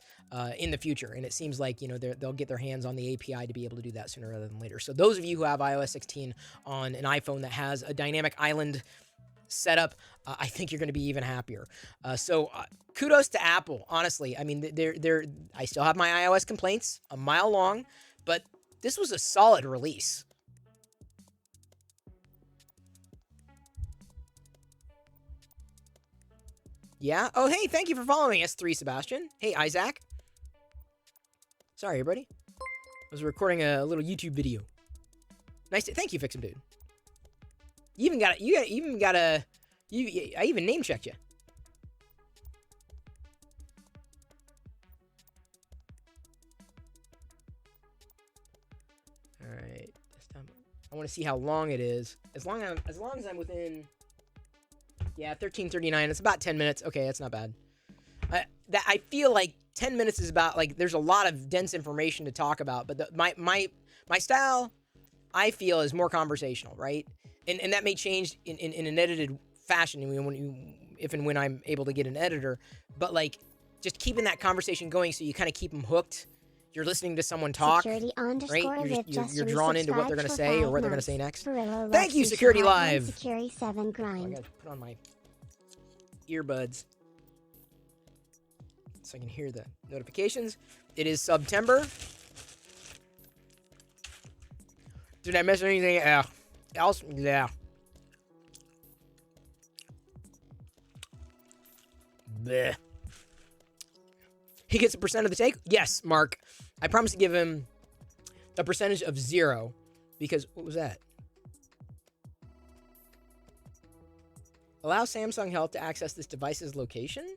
in the future. And it seems like, they'll get their hands on the API to be able to do that sooner rather than later. So those of you who have iOS 16 on an iPhone that has a dynamic island setup, I think you're going to be even happier. So kudos to Apple, honestly. I mean, I still have my iOS complaints, a mile long, but this was a solid release. Yeah? Oh, hey, thank you for following S3 Sebastian. Hey, Isaac. Sorry, everybody. I was recording a little YouTube video. Nice to, thank you, Fix'em Dude. I even name checked you. All right, this time I want to see how long it is. As long as I'm within, yeah, 1339. It's about 10 minutes. Okay, that's not bad. I feel like 10 minutes is about, like, there's a lot of dense information to talk about, but my style, I feel, is more conversational, right? And that may change in an edited fashion if and when I'm able to get an editor. But, like, just keeping that conversation going so you kind of keep them hooked. You're listening to someone talk, right? You're drawn into what they're going to say or what they're going to say next. Thank you, Security Live. Security 7 I grind. got to put on my earbuds so I can hear the notifications. It is September. Did I miss anything else? Yeah. Bleh. He gets a percent of the take? Yes, Mark. I promise to give him a percentage of 0 because, what was that? Allow Samsung Health to access this device's location?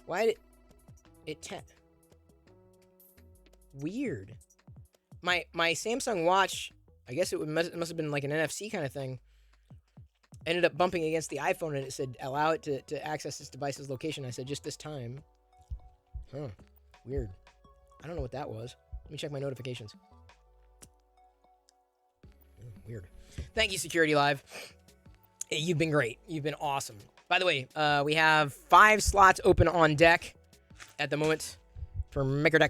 Why did it weird. My Samsung Watch, I guess it must have been like an NFC kind of thing, ended up bumping against the iPhone and it said, allow it to access this device's location. I said, just this time. Huh. Weird. I don't know what that was. Let me check my notifications. Weird. Thank you, Security Live. Hey, you've been great. You've been awesome. By the way, we have 5 slots open on deck at the moment for MakerDeck.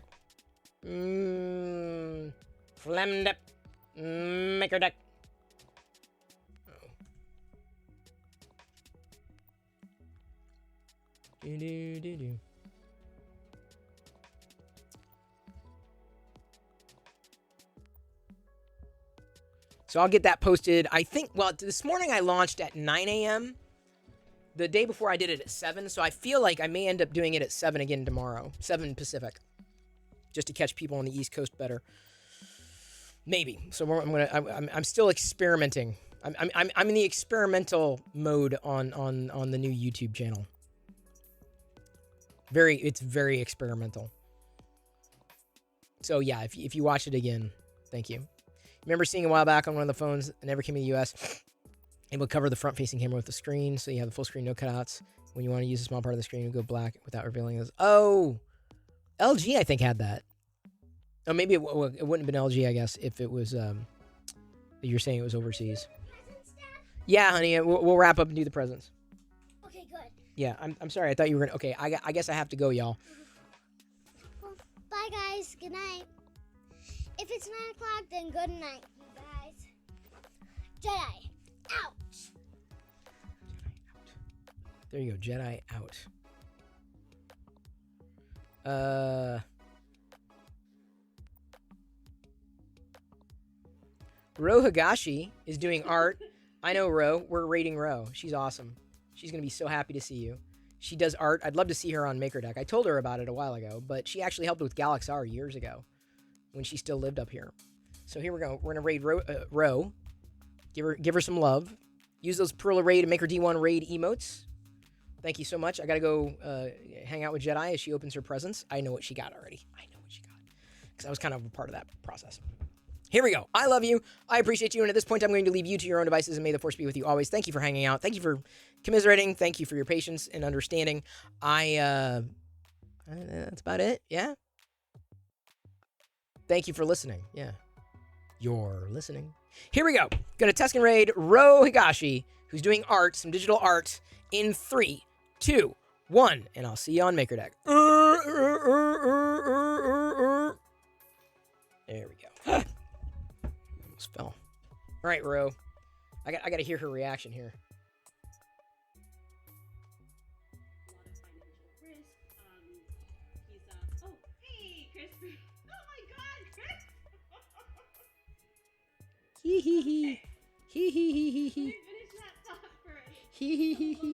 Flamdep. MakerDeck. Do. So I'll get that posted. I think, well, this morning I launched at 9 a.m. The day before I did it at 7, so I feel like I may end up doing it at 7 again tomorrow. 7 Pacific. Just to catch people on the East Coast better. Maybe. So I'm still experimenting. I'm in the experimental mode on the new YouTube channel. It's very experimental. So yeah, if you watch it again, thank you. Remember seeing a while back on one of the phones that never came to the US, able to cover the front-facing camera with the screen, so you have the full screen, no cutouts. When you want to use a small part of the screen, you go black without revealing this. Oh, LG I think had that. Oh, maybe it wouldn't have been LG, I guess, if it was. You're saying it was overseas. Yeah, honey, we'll wrap up and do the presents. Okay, good. Yeah, I'm sorry. I thought you were gonna. Okay, I guess I have to go, y'all. Well, bye, guys. Good night. If it's 9 o'clock, then good night, you guys. Jedi out. There you go, Jedi out. Ro Higashi is doing art. I know Ro. We're rating Ro. She's awesome. She's going to be so happy to see you. She does art. I'd love to see her on MakerDeck. I told her about it a while ago, but she actually helped with GalaxR years ago when she still lived up here. So here we go. We're going to raid Ro. Give her some love. Use those Perla Raid and Maker D1 raid emotes. Thank you so much. I got to go hang out with Jedi as she opens her presents. I know what she got already. I know what she got. Because I was kind of a part of that process. Here we go. I love you. I appreciate you. And at this point, I'm going to leave you to your own devices. And may the force be with you always. Thank you for hanging out. Thank you for commiserating. Thank you for your patience and understanding. I That's about it. Yeah. Thank you for listening. Yeah. You're listening. Here we go. Gonna Tuscan raid Ro Higashi, who's doing art, some digital art, in 3, 2, 1, and I'll see you on Maker Deck. There we go. Almost fell. All right, Ro. I got to hear her reaction here. Oh, hey, Chris. Oh my God, Chris. Hee hee hee. Hee hee hee hee hee. Finish that thought first. Hee hee hee hee.